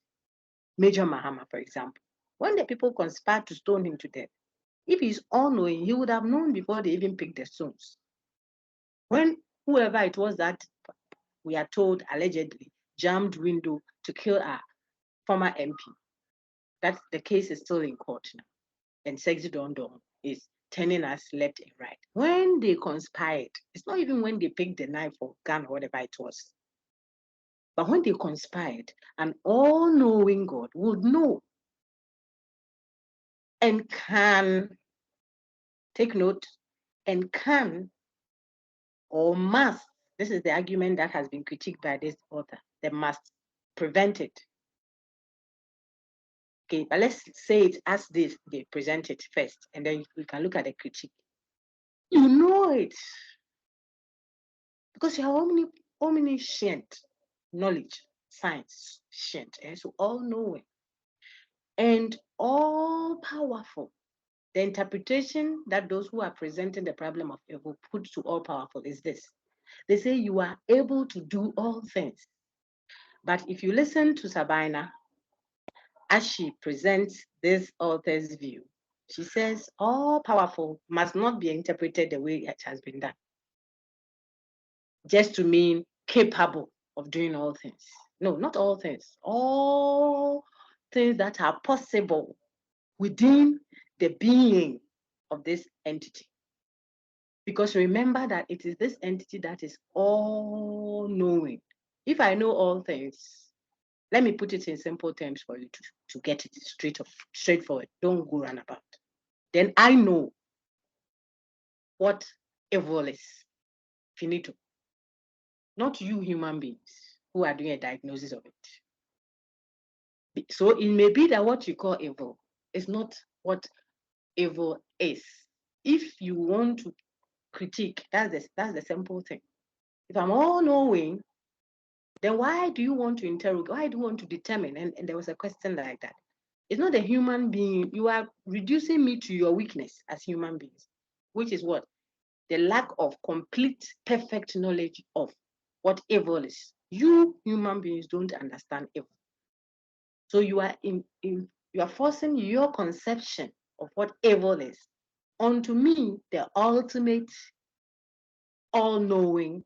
Major Mahama, for example, when the people conspired to stone him to death, if he's all knowing, he would have known before they even picked the stones. When whoever it was that we are told allegedly jammed window to kill our former MP, that the case is still in court now. And Sexy Don Don is turning us left and right. When they conspired, it's not even when they picked the knife or gun or whatever it was. But when they conspired, an all-knowing God would know and can, take note, and can or must, this is the argument that has been critiqued by this author, they must prevent it. Okay, but let's say it as this, they present it first, and then we can look at the critique. You know it, because you are omniscient knowledge, science, scient, and so all knowing and all powerful. The interpretation that those who are presenting the problem of evil put to all powerful is this. They say you are able to do all things. But if you listen to Sabina, as she presents this author's view, she says all powerful must not be interpreted the way it has been done, just to mean capable of doing all things. No, not all things. All things that are possible within the being of this entity. Because remember that it is this entity that is all knowing. If I know all things, let me put it in simple terms for you to get it straightforward. Don't go round about. Then I know what evil is. Finito. Not you human beings who are doing a diagnosis of it. So it may be that what you call evil is not what evil is. If you want to critique, that's the simple thing. If I'm all knowing, then why do you want to interrogate? Why do you want to determine? And there was a question like that. It's not a human being. You are reducing me to your weakness as human beings, which is what? The lack of complete, perfect knowledge of what evil is. You human beings don't understand evil. So you are you are forcing your conception of what evil is onto me, the ultimate all-knowing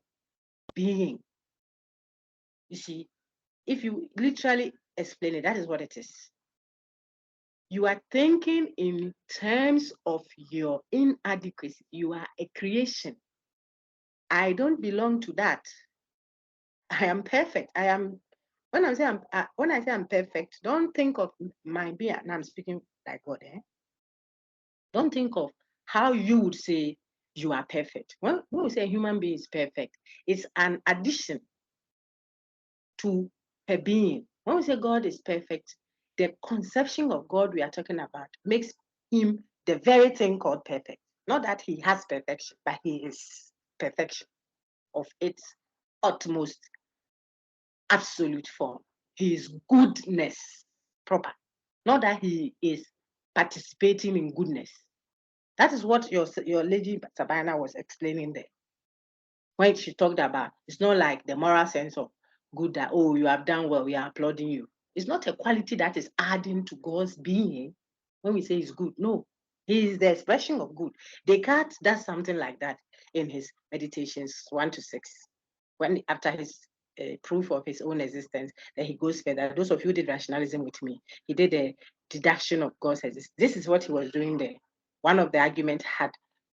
being. You see, if you literally explain it, that is what it is. You are thinking in terms of your inadequacy. You are a creation. I don't belong to that. I am perfect. I am. When I say I'm perfect, don't think of my being. And I'm speaking like God. Don't think of how you would say you are perfect. When we say a human being is perfect, it's an addition to her being. When we say God is perfect, the conception of God we are talking about makes him the very thing called perfect. Not that he has perfection, but he is perfection of its utmost absolute form. He is goodness proper. Not that he is participating in goodness. That is what your lady Sabina was explaining there. When she talked about, it's not like the moral sense of good that, oh, you have done well, we are applauding you. It's not a quality that is adding to God's being when we say he's good. No, he is the expression of good. Descartes does something like that in his Meditations 1-6. When after his proof of his own existence, then he goes further. Those of you who did rationalism with me, he did a deduction of God's existence. This is what he was doing there. One of the arguments had,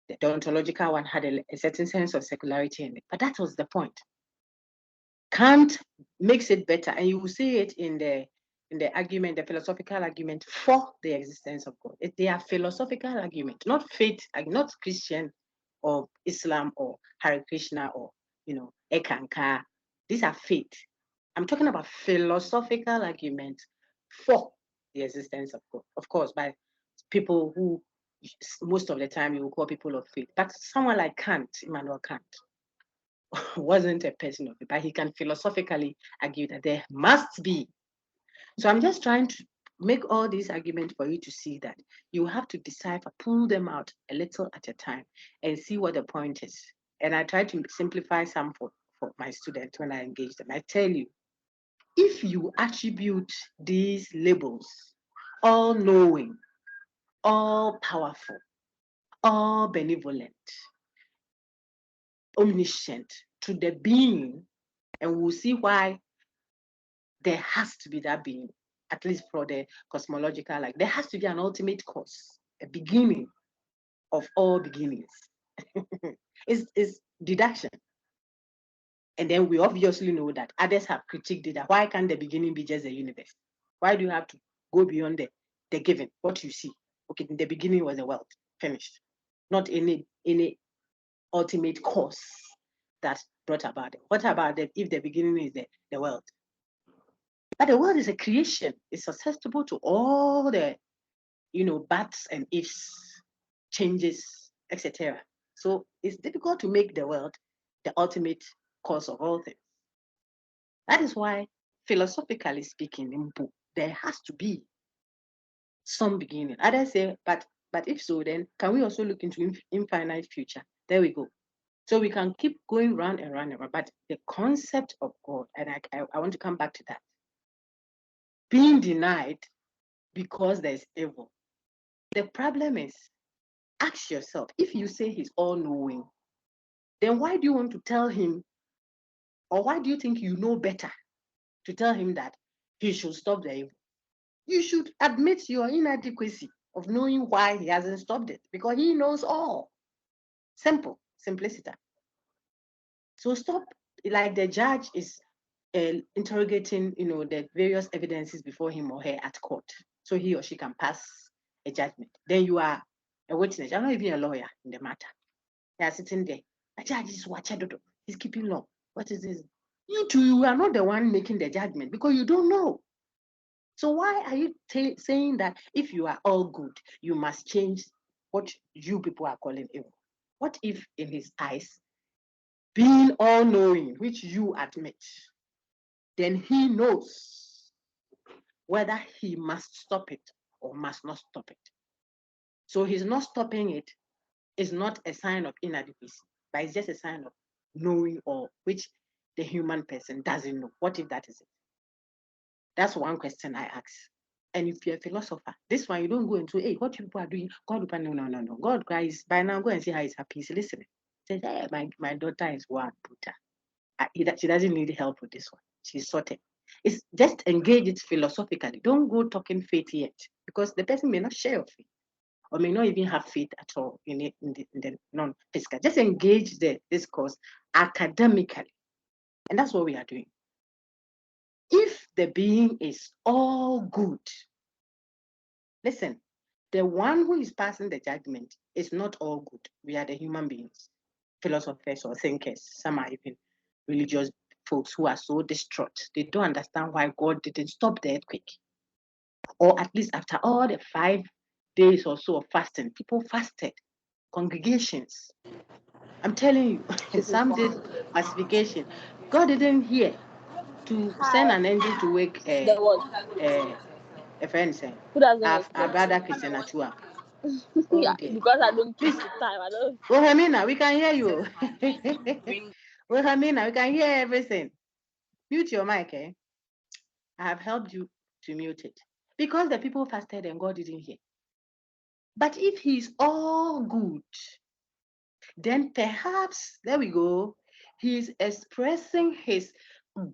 the ontological one had a certain sense of secularity in it, but that was the point. Kant makes it better, and you will see it in the argument, the philosophical argument for the existence of God. They are philosophical argument, not faith, not Christian or Islam or Hare Krishna or Ekankar. These are faith. I'm talking about philosophical arguments for the existence of God. Of course, by people who most of the time you will call people of faith. But someone like Kant, Immanuel Kant, wasn't a person of faith, but he can philosophically argue that there must be. So I'm just trying to make all these arguments for you to see that you have to decipher, pull them out a little at a time and see what the point is. And I try to simplify some for my students when I engage them. I tell you, if you attribute these labels, all knowing, all powerful, all benevolent, omniscient, to the being, and we'll see why there has to be that being, at least for the cosmological, like there has to be an ultimate cause, a beginning of all beginnings. It's deduction. And then we obviously know that others have critiqued it. Why can't the beginning be just the universe? Why do you have to go beyond the given, what you see? Okay, in the beginning was the world, finished. Not any ultimate cause that brought about it. What about if the beginning is the world? But the world is a creation. It's susceptible to all the, buts and ifs, changes, etc. So it's difficult to make the world the ultimate cause of all things. That is why, philosophically speaking, there has to be some beginning. Others say, but if so, then can we also look into infinite future? There we go. So we can keep going round and round and round. But the concept of God, and I want to come back to that, being denied because there's evil. The problem is, ask yourself, if you say he's all-knowing, then why do you want to tell him, or why do you think you know better to tell him that he should stop the evil? You should admit your inadequacy of knowing why he hasn't stopped it, because he knows all. Simple, simplicity. So stop, like the judge is interrogating, the various evidences before him or her at court, so he or she can pass a judgment. Then you are a witness. You're not even a lawyer in the matter. You are sitting there. A judge is watching. He's keeping law. What is this? You two, you are not the one making the judgment because you don't know. So why are you saying that if you are all good, you must change what you people are calling evil? What if in his eyes, being all-knowing, which you admit, then he knows whether he must stop it or must not stop it. So he's not stopping it is not a sign of inadequacy, but it's just a sign of knowing all, which the human person doesn't know. What if that is it? That's one question I ask. And if you're a philosopher, this one you don't go into, hey, what people are doing, God, no. God cries by now, go and see how he's happy. He's listening. He says, hey, my daughter is one Buddha. she doesn't need help with this one. She's sorted. It's just engage it philosophically. Don't go talking faith yet, because the person may not share your faith or may not even have faith at all in it, in the non-physical. Just engage the discourse academically. And that's what we are doing. If the being is all good, listen, the one who is passing the judgment is not all good. We are the human beings, philosophers or thinkers. Some are even religious folks who are so distraught. They don't understand why God didn't stop the earthquake. Or at least after all the 5 days or so of fasting, people fasted, congregations. I'm telling you, some did pacification. God didn't hear to send an angel to wake a friend saying, our brother Christian Atua. Oh, yeah, because I don't keep the time. I don't. Wilhelmina, we can hear you. Wilhelmina, we can hear everything. Mute your mic, eh? I have helped you to mute it. Because the people fasted and God didn't hear. But if he's all good, then perhaps, there we go, he's expressing his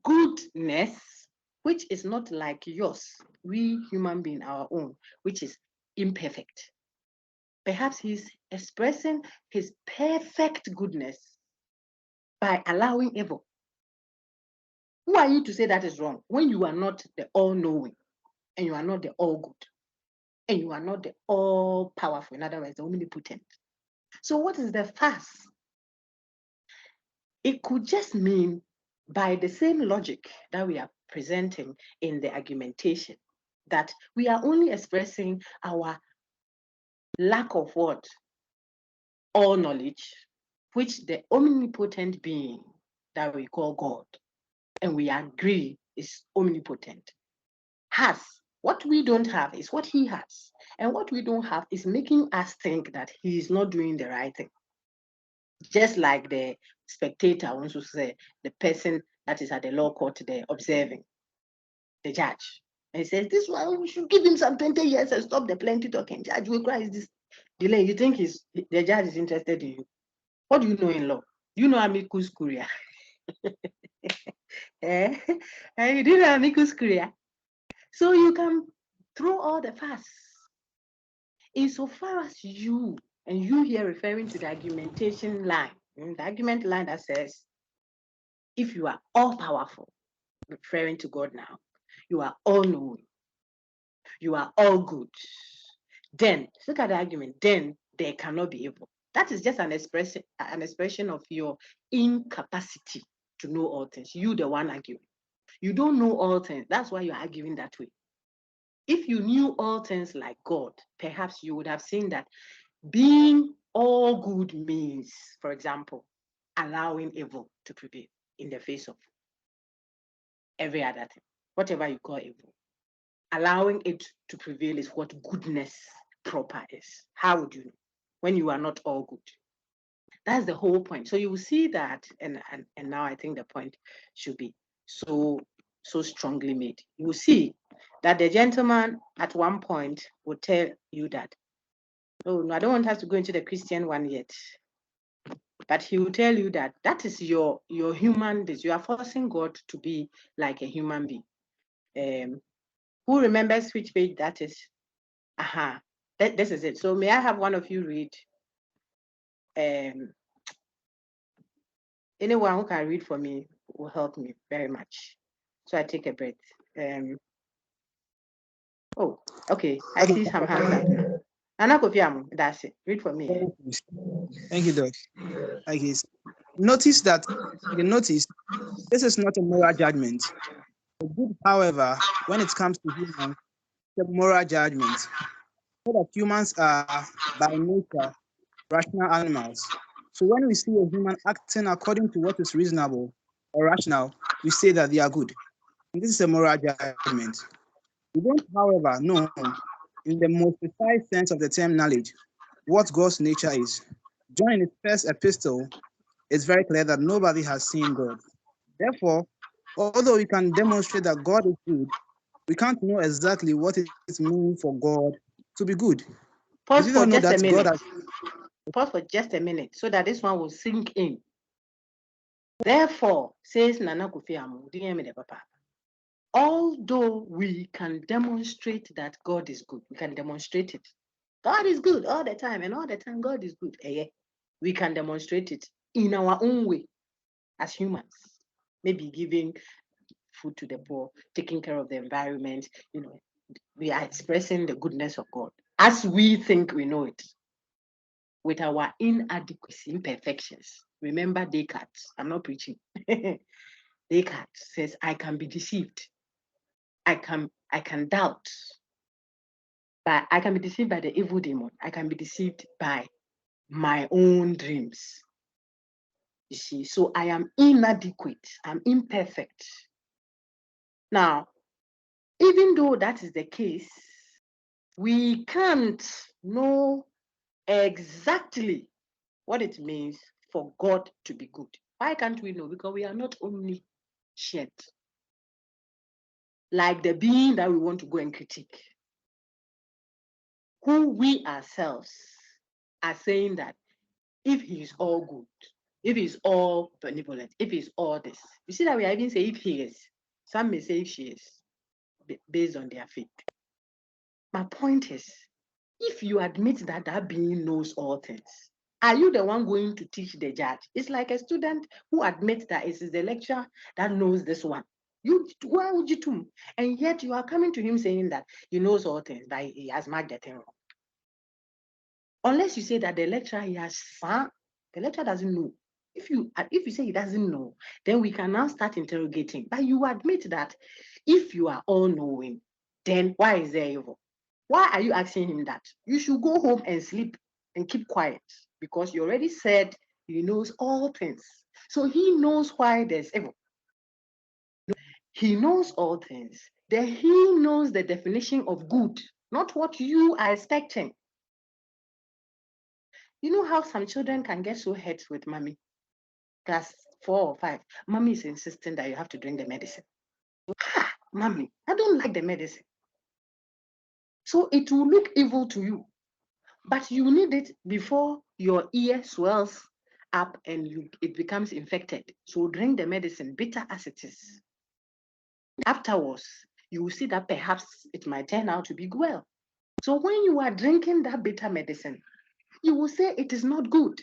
goodness, which is not like yours, we human being, our own, which is imperfect. Perhaps he's expressing his perfect goodness by allowing evil. Who are you to say that is wrong when you are not the all-knowing and you are not the all-good and you are not the all-powerful, in other words, the omnipotent? So what is the fast? It could just mean, by the same logic that we are presenting in the argumentation, that we are only expressing our lack of what? All knowledge, which the omnipotent being that we call God, and we agree is omnipotent, has. What we don't have is what he has. And what we don't have is making us think that he is not doing the right thing. Just like the spectator wants to say, the person that is at the law court there observing the judge. And he says, this one, we should give him some 20 years and stop the plenty talking. Judge will cry, is this delay? You think the judge is interested in you? What do you know in law? You know amicus curiae. Eh? You do know amicus curiae. So you can throw all the fuss. Insofar as you, and you here referring to the argumentation line, the argument line that says, if you are all powerful, referring to God now, you are all knowing, you are all good, then look at the argument, then there cannot be evil. That is just an expression of your incapacity to know all things. You the one arguing. You don't know all things. That's why you're arguing that way. If you knew all things like God, perhaps you would have seen that being all good means, for example, allowing evil to prevail in the face of every other thing, whatever you call evil. Allowing it to prevail is what goodness proper is. How would you know when you are not all good? That's the whole point. So you will see that, and now I think the point should be so strongly made. You will see that the gentleman at one point will tell you that, oh no, I don't want us to go into the Christian one yet. But he will tell you that that is your human this. You are forcing God to be like a human being. Who remembers which page that is? Aha, this is it. So may I have one of you read? Anyone who can read for me will help me very much. So I take a breath. Oh, okay. I see some hands up now. Nana, that's it. Read for me. Thank you, Doc. Okay. Notice that, this is not a moral judgment. Good, however, when it comes to humans, it's a moral judgment. So that humans are by nature rational animals. So when we see a human acting according to what is reasonable or rational, we say that they are good. And this is a moral judgment. We don't, however, know in the most precise sense of the term knowledge what God's nature is. John in his first epistle is very clear that nobody has seen God. Therefore, although we can demonstrate that God is good, we can't know exactly what it means for God to be good. Pause for just a minute. Pause for just a minute so that this one will sink in. Therefore, says Nana Kofi Amu, Papa, although we can demonstrate that God is good, we can demonstrate it. God is good all the time, and all the time God is good. We can demonstrate it in our own way as humans. Maybe giving food to the poor, taking care of the environment, we are expressing the goodness of God as we think we know it, with our inadequacy, imperfections. Remember Descartes, I'm not preaching. Descartes says, I can be deceived. I can doubt. But I can be deceived by the evil demon. I can be deceived by my own dreams. You see, so I am inadequate. I'm imperfect. Now, even though that is the case, we can't know exactly what it means for God to be good. Why can't we know? Because we are not omniscient. Like the being that we want to go and critique, who we ourselves are saying that if he is all good, if he's all benevolent, if he's all this, you see that we are even saying if he is. Some may say if she is, based on their faith. My point is, if you admit that that being knows all things, are you the one going to teach the judge? It's like a student who admits that it is the lecturer that knows this one. Why would you do? And yet you are coming to him saying that he knows all things, but he has marked the thing wrong. Unless you say that the lecturer the lecturer doesn't know. If you say he doesn't know, then we can now start interrogating. But you admit that if you are all knowing, then why is there evil? Why are you asking him that? You should go home and sleep and keep quiet, because you already said he knows all things. So he knows why there's evil. He knows all things. Then he knows the definition of good, not what you are expecting. You know how some children can get so hurt with mommy? Class 4 or 5. Mommy is insisting that you have to drink the medicine. Mommy, I don't like the medicine. So it will look evil to you. But you need it before your ear swells up and it becomes infected. So drink the medicine, bitter as it is. Afterwards, you will see that perhaps it might turn out to be well. So when you are drinking that bitter medicine, you will say it is not good.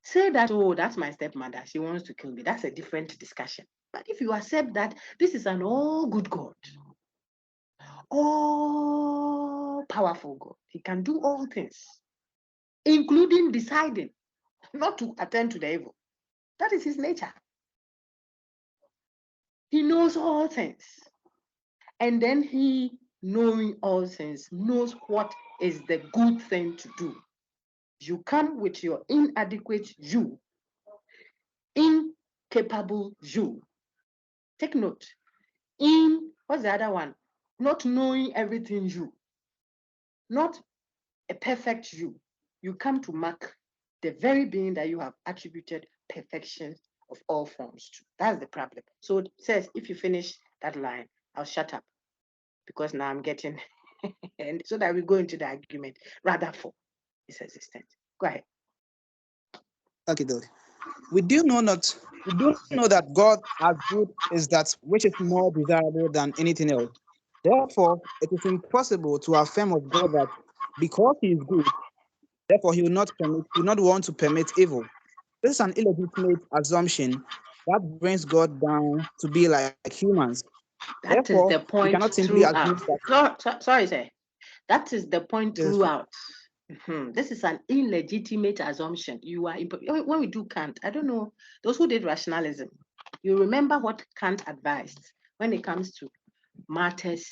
Say that, oh, that's my stepmother, she wants to kill me. That's a different discussion. But if you accept that this is an all good God, all powerful God, he can do all things, including deciding not to attend to the evil. That is his nature. He knows all things. And then he, knowing all things, knows what is the good thing to do. You come with your inadequate you, incapable you. Take note. What's the other one? Not knowing everything you. Not a perfect you. You come to mark the very being that you have attributed perfection of all forms to. That's the problem. So it says, if you finish that line, I'll shut up, because now I'm getting, and so that we go into the argument rather for its existence. Go ahead. Okay, though. We do know that God as good is that which is more desirable than anything else. Therefore, it is impossible to affirm of God that because he is good, therefore he will not want to permit evil. This is an illegitimate assumption that brings God down to be like humans. That Therefore, is the point, we cannot simply assume that. Sorry, sir. That is the point throughout. This is an illegitimate assumption. You are when we do Kant, I don't know, those who did rationalism, you remember what Kant advised when it comes to matters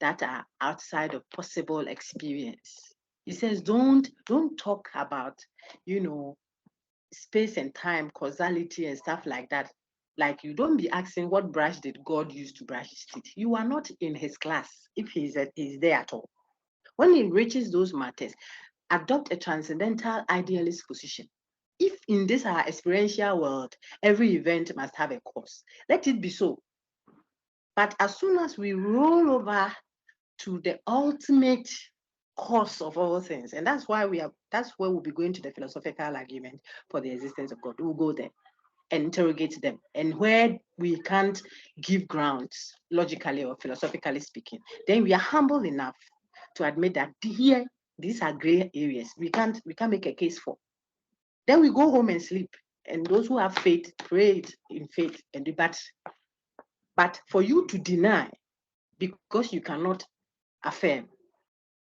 that are outside of possible experience. He says, don't talk about, space and time, causality and stuff like that. Like, you don't be asking what brush did God use to brush his teeth. You are not in his class if he's there at all. When he reaches those matters, adopt a transcendental idealist position. If in this our experiential world, every event must have a cause, let it be so. But as soon as we roll over to the ultimate cause of all things. And that's why that's where we'll be going to the philosophical argument for the existence of God. We'll go there and interrogate them. And where we can't give grounds, logically or philosophically speaking, then we are humble enough to admit that here, these are gray areas. We can't make a case for. Then we go home and sleep. And those who have faith, pray it in faith and debate. But for you to deny because you cannot affirm,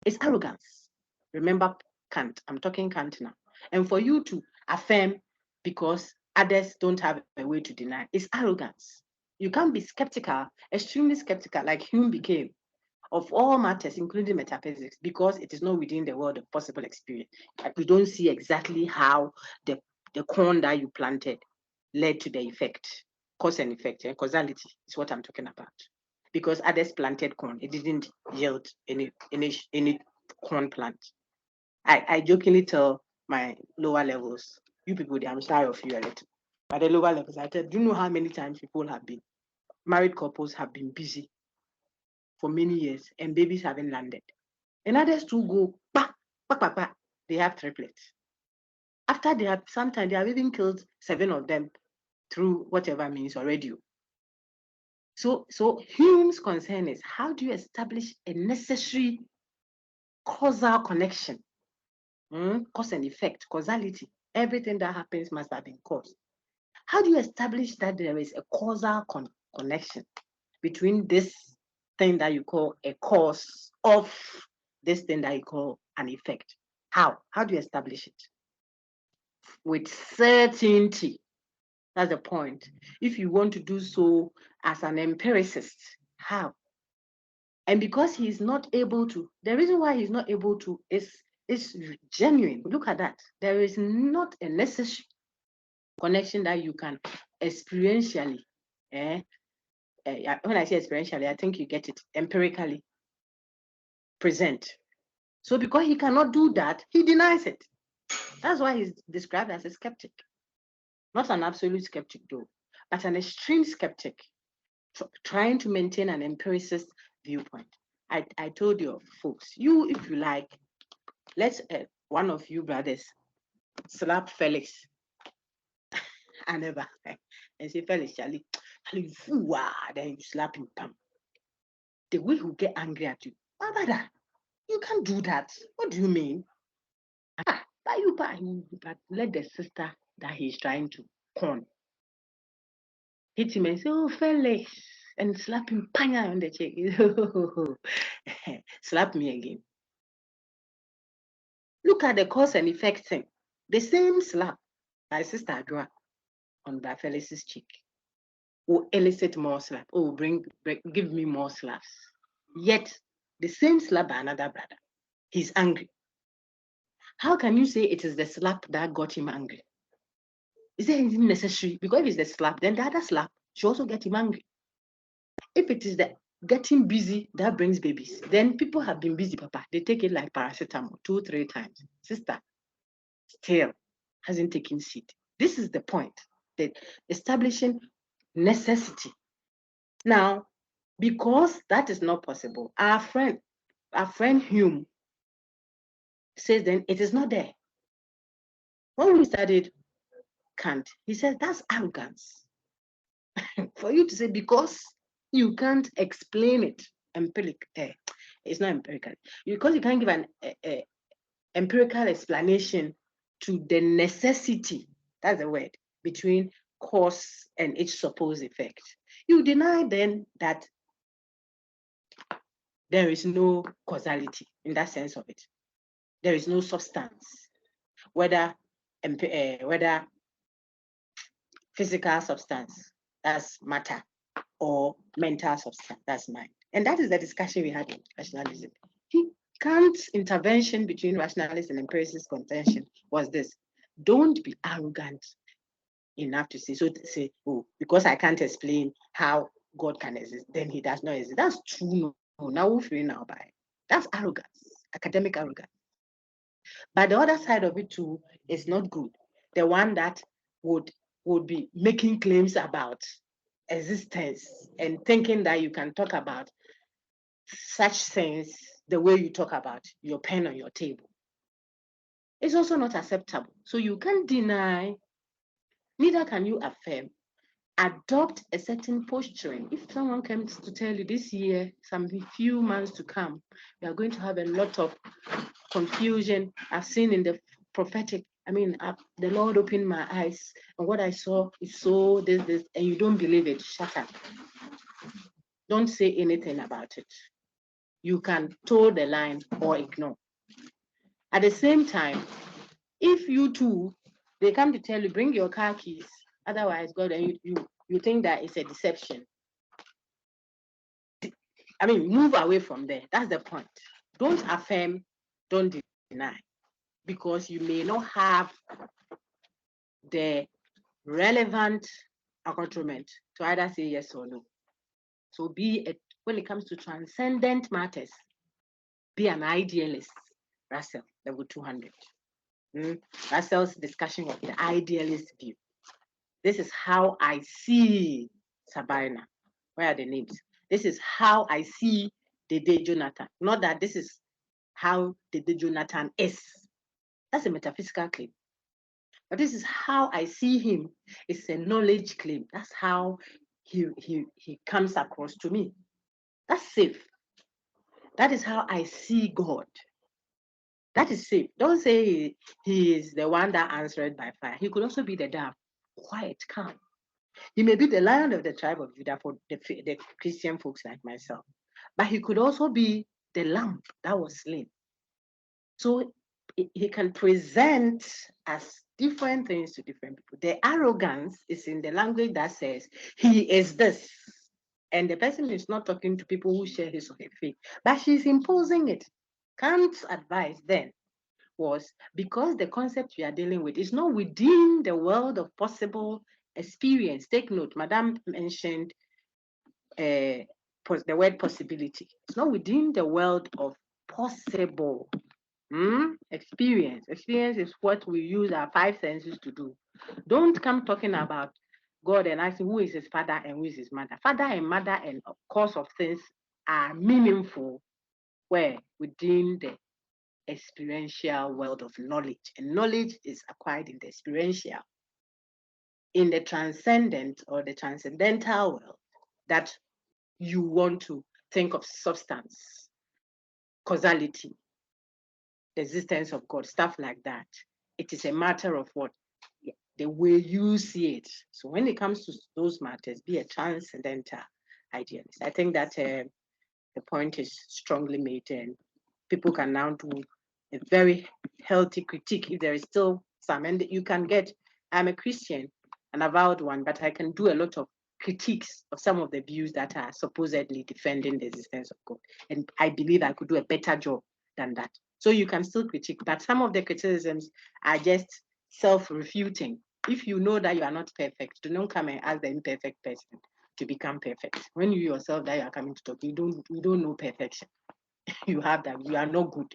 it's arrogance. Remember Kant. I'm talking Kant now. And for you to affirm because others don't have a way to deny, it's arrogance. You can't be skeptical, extremely skeptical, like Hume became, of all matters, including metaphysics, because it is not within the world of possible experience. We don't see exactly how the corn that you planted led to the effect, cause and effect, and causality is what I'm talking about. Because others planted corn, it didn't yield any corn plant. I jokingly tell my lower levels, you people, I'm sorry of you a little. But the lower levels, I tell, do you know how many times married couples have been busy for many years and babies haven't landed? And others too go, bah, bah, bah, bah. They have triplets. After sometimes they have even killed 7 of them through whatever means or radio. So Hume's concern is, how do you establish a necessary causal connection? Cause and effect, causality. Everything that happens must have been caused. How do you establish that there is a causal connection between this thing that you call a cause of this thing that you call an effect? How do you establish it? With certainty. That's the point. If you want to do so as an empiricist, how? And because he's not able to, the reason why he's not able to is genuine. Look at that. There is not a necessary connection that you can experientially, when I say experientially, I think you get it, empirically present. So because he cannot do that, he denies it. That's why he's described as a skeptic. Not an absolute skeptic though, but an extreme skeptic, trying to maintain an empiricist viewpoint. I told you folks, if you like, let one of you brothers slap Felix and never and say, Felix, Charlie, then you slap him. Pam. The way he'll get angry at you, brother, you can't do that. What do you mean? But let the sister that he's trying to con hit him and say, oh, Felix, and slap him on the cheek. Slap me again. Look at the cause and effect thing. The same slap by Sister Adra on by Felix's cheek will elicit more slap. Oh, give me more slaps. Yet the same slap by another brother, he's angry. How can you say it is the slap that got him angry? Is there anything necessary? Because if it's the slap, then the other slap should also get him angry. If it is the getting busy that brings babies, then people have been busy, Papa. They take it like paracetamol 2-3 times. Sister still hasn't taken seat. This is the point, that establishing necessity. Now, because that is not possible, our friend Hume says then it is not there. When we studied Kant, he said that's arrogance. For you to say because you can't explain it empirically, it's not empirical. Because you can't give an empirical explanation to the necessity, that's the word, between cause and its supposed effect. You deny then that there is no causality in that sense of it. There is no substance, whether physical substance, that's matter, or mental substance, that's mind. And that is the discussion we had in rationalism. Kant's intervention between rationalist and empiricist contention was this: don't be arrogant enough to say, oh, because I can't explain how God can exist, then he does not exist. That's true. No, now we're free now by. That's arrogance, academic arrogance. But the other side of it too is not good. The one that would be making claims about existence and thinking that you can talk about such things the way you talk about your pen on your table. It's also not acceptable. So you can't deny, neither can you affirm. Adopt a certain posturing. If someone comes to tell you this year, some few months to come, we are going to have a lot of confusion. I've seen in the prophetic, the Lord opened my eyes, and what I saw is so this, and you don't believe it, shut up. Don't say anything about it. You can toe the line or ignore. At the same time, if you too, they come to tell you, bring your car keys, otherwise, God, and you think that it's a deception. Move away from there. That's the point. Don't affirm, don't deny, because you may not have the relevant accoutrement to either say yes or no. So when it comes to transcendent matters, be an idealist. Russell, level 200. Russell's discussion of the idealist view. This is how I see Sabina. Where are the names? This is how I see Dede Jonathan. Not that this is how Dede Jonathan is. That's a metaphysical claim. But this is how I see him. It's a knowledge claim. That's how he comes across to me. That's safe. That is how I see God. That is safe. Don't say he is the one that answered by fire. He could also be the dove, quiet, calm. He may be the Lion of the tribe of Judah for the Christian folks like myself, but he could also be the lamb that was slain. So he can present as different things to different people. The arrogance is in the language that says he is this, and the person is not talking to people who share his or her faith, but she's imposing it. Kant's advice then was, because the concept we are dealing with is not within the world of possible experience. Take note, Madame mentioned the word possibility. It's not within the world of possible experience. Experience is what we use our five senses to do. Don't come talking about God and asking who is his father and who is his mother. Father and mother and cause of things are meaningful where within the experiential world of knowledge, and knowledge is acquired in the experiential. In the transcendent or the transcendental world, that you want to think of substance, causality, the existence of God, stuff like that. It is a matter of what? The way you see it. So when it comes to those matters, be a transcendental idealist. I think that the point is strongly made, and people can now do a very healthy critique if there is still some. And you can get, I'm a Christian, an avowed one, but I can do a lot of critiques of some of the views that are supposedly defending the existence of God. And I believe I could do a better job than that. So you can still critique, but some of the criticisms are just self-refuting. If you know that you are not perfect, do not come and ask the imperfect person to become perfect. When you yourself that you are coming to talk, you don't know perfection. You have that, you are not good.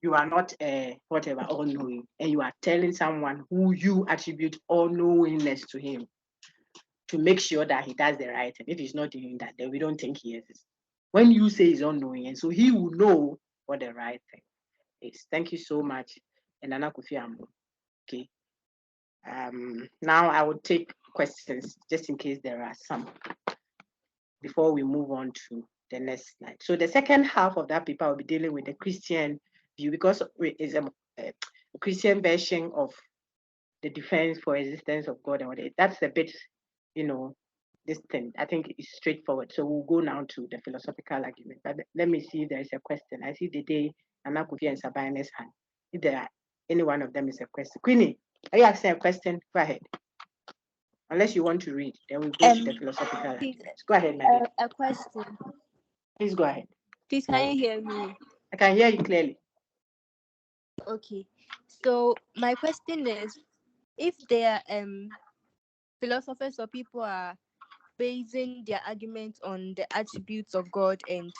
You are not whatever, all-knowing. And you are telling someone who you attribute all-knowingness to him to make sure that he does the right thing. If he's not doing that, then we don't think he is. When you say he's all-knowing, and so he will know what the right thing is. Thank you so much. And Nana Kofi Ambo. Okay. Now I will take questions just in case there are some before we move on to the next slide. So the second half of that paper will be dealing with the Christian view, because it's a Christian version of the defense for existence of God and what it. That's a bit, this thing. I think it's straightforward. So we'll go now to the philosophical argument. But let me see if there is a question. I see Dede, Nana Kofi, and Sabina's hand. If there are any one of them is a question. Queenie, are you asking a question? Go ahead. Unless you want to read, then we'll go to the philosophical arguments. Go ahead, Madam. A question. Please go ahead. Please, can you hear me? I can hear you clearly. Okay. So my question is, if there are philosophers or people are basing their argument on the attributes of God and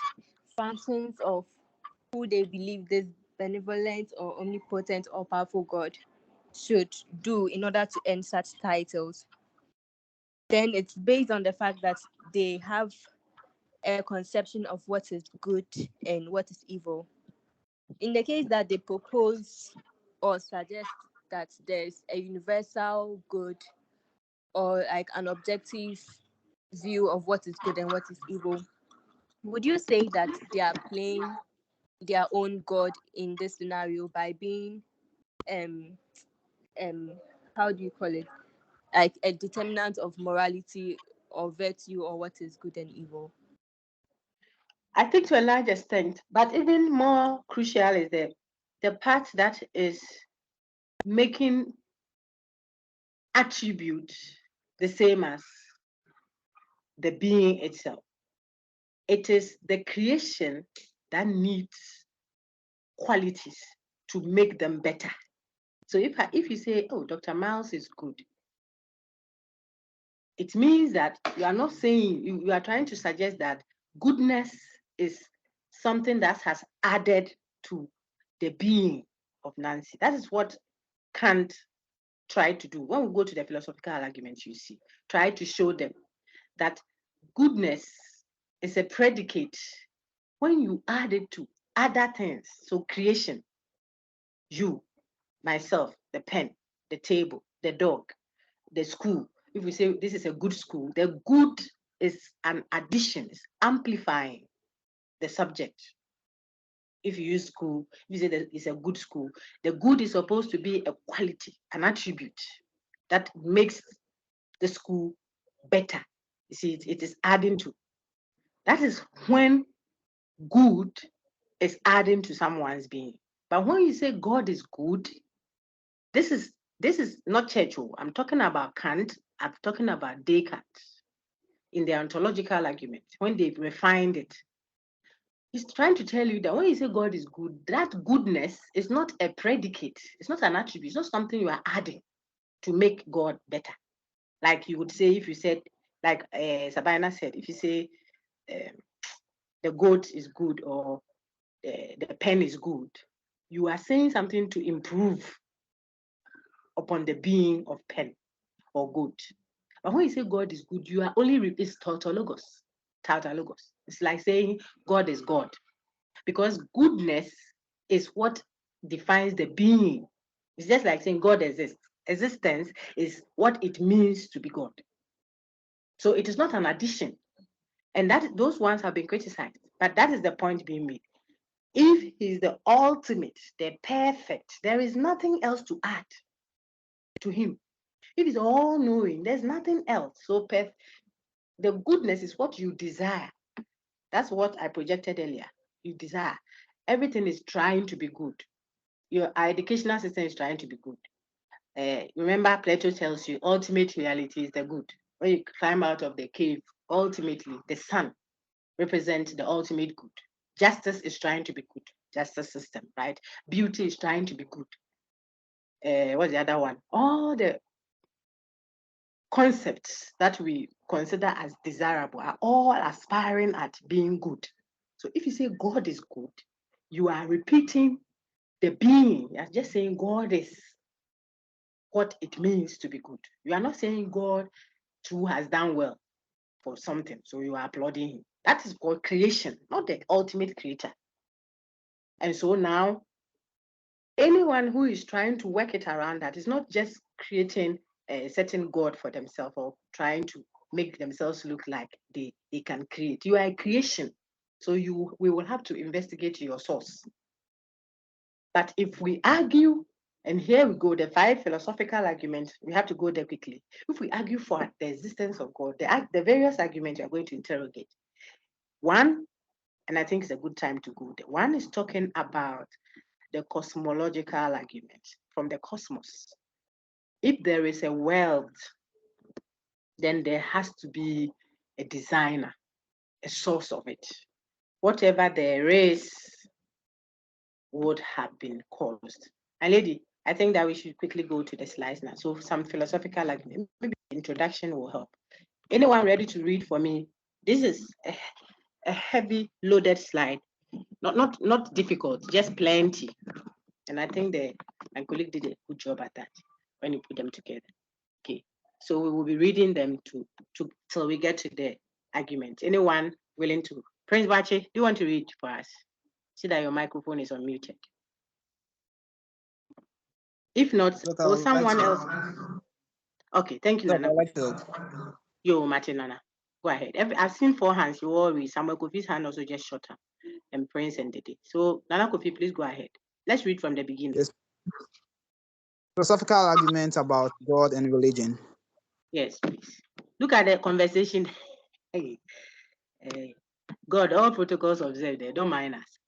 functions of who they believe this benevolent or omnipotent or powerful God should do in order to earn such titles, then it's based on the fact that they have a conception of what is good and what is evil. In the case that they propose or suggest that there's a universal good or like an objective view of what is good and what is evil, would you say that they are playing their own God in this scenario by being how do you call it, like a determinant of morality or virtue or what is good and evil? I think to a large extent, but even more crucial is the part that is making attribute the same as the being itself. It is the creation that needs qualities to make them better. So if you say, oh, Dr. Miles is good, it means that you are not saying, you are trying to suggest that goodness is something that has added to the being of Nancy. That is what Kant tried to do. When we go to the philosophical arguments, you see, try to show them that goodness is a predicate when you add it to other things. So creation, you, myself, the pen, the table, the dog, the school. If we say this is a good school, the good is an addition, it's amplifying the subject. If you use school, if you say that it's a good school, the good is supposed to be a quality, an attribute that makes the school better. You see, it is adding to. That is when good is adding to someone's being. But when you say God is good, this is not church. I'm talking about Kant. I'm talking about Descartes in the ontological argument when they refined it. He's trying to tell you that when you say God is good, that goodness is not a predicate. It's not an attribute. It's not something you are adding to make God better. Like you would say if you said, like Sabina said, if you say the goat is good or the pen is good, you are saying something to improve upon the being of pen or goat. But when you say God is good, you are only, it's tautologos. Tautologos. It's like saying God is God. Because goodness is what defines the being. It's just like saying God exists. Existence is what it means to be God. So it is not an addition. And that those ones have been criticized. But that is the point being made. If he's the ultimate, the perfect, there is nothing else to add to him. If he's all-knowing, there's nothing else. So the goodness is what you desire. That's what I projected earlier. You desire. Everything is trying to be good. Our educational system is trying to be good. Remember, Plato tells you ultimate reality is the good. When you climb out of the cave, ultimately the sun represents the ultimate good. Justice is trying to be good. Justice system, right? Beauty is trying to be good. What's the other one? All the concepts that we consider as desirable are all aspiring at being good. So if you say God is good, you are repeating the being. You are just saying God is what it means to be good. You are not saying God too has done well for something, so you are applauding him. That is called creation, not the ultimate creator. And so now, anyone who is trying to work it around that is not just creating a certain God for themselves or trying to make themselves look like they can create. You are a creation. So we will have to investigate your source. But if we argue, and here we go, the 5 philosophical arguments, we have to go there quickly. If we argue for the existence of God, the various arguments we are going to interrogate. One, and I think it's a good time to go there. One is talking about the cosmological argument from the cosmos. If there is a world, then there has to be a designer, a source of it. Whatever there is would have been caused. And lady, I think that we should quickly go to the slides now. So some philosophical argument, maybe introduction will help. Anyone ready to read for me? This is a heavy loaded slide. Not difficult, just plenty. And I think my colleague did a good job at that when you put them together. Okay, so we will be reading them till we get to the argument. Anyone willing to. Prince Bache, do you want to read for us? See that your microphone is unmuted. If not, or someone else. Okay, thank you, Nana. Yo, Martin, Nana. Go ahead. I've seen 4 hands. You all read. Samuel Kofi's hand also just shorter. And Prince and Dede. So, Nana Kofi, please go ahead. Let's read from the beginning. Yes. Philosophical arguments about God and religion. Yes, please. Look at the conversation. Hey, God, all protocols observed there. Don't mind us.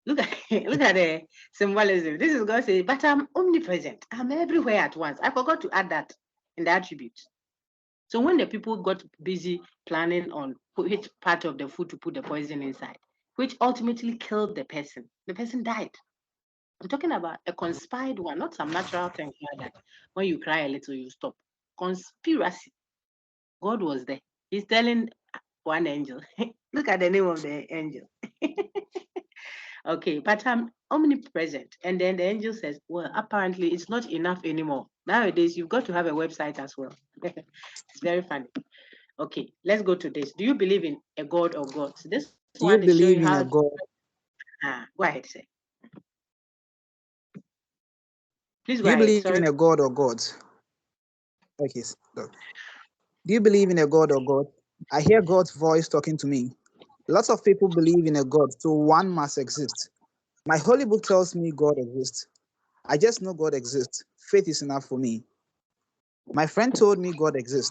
Look at the symbolism. This is God saying, but I'm omnipresent. I'm everywhere at once. I forgot to add that in the attributes. So when the people got busy planning on which part of the food to put the poison inside, which ultimately killed the person died. I'm talking about a conspired one, not some natural thing like that. When you cry a little, you stop. Conspiracy. God was there. He's telling one angel. Look at the name of the angel. Okay, but I'm omnipresent. And then the angel says, well, apparently it's not enough anymore. Nowadays, you've got to have a website as well. It's very funny. Okay, let's go to this. Do you believe in a God or gods? This Do one you is showing believe in how. a God? Go ahead, say. Please Do go you ahead. believe Sorry. in a God or gods? Okay. So, do you believe in a God or God? I hear God's voice talking to me. Lots of people believe in a God, so one must exist. My holy book tells me God exists. I just know God exists. Faith is enough for me. My friend told me God exists,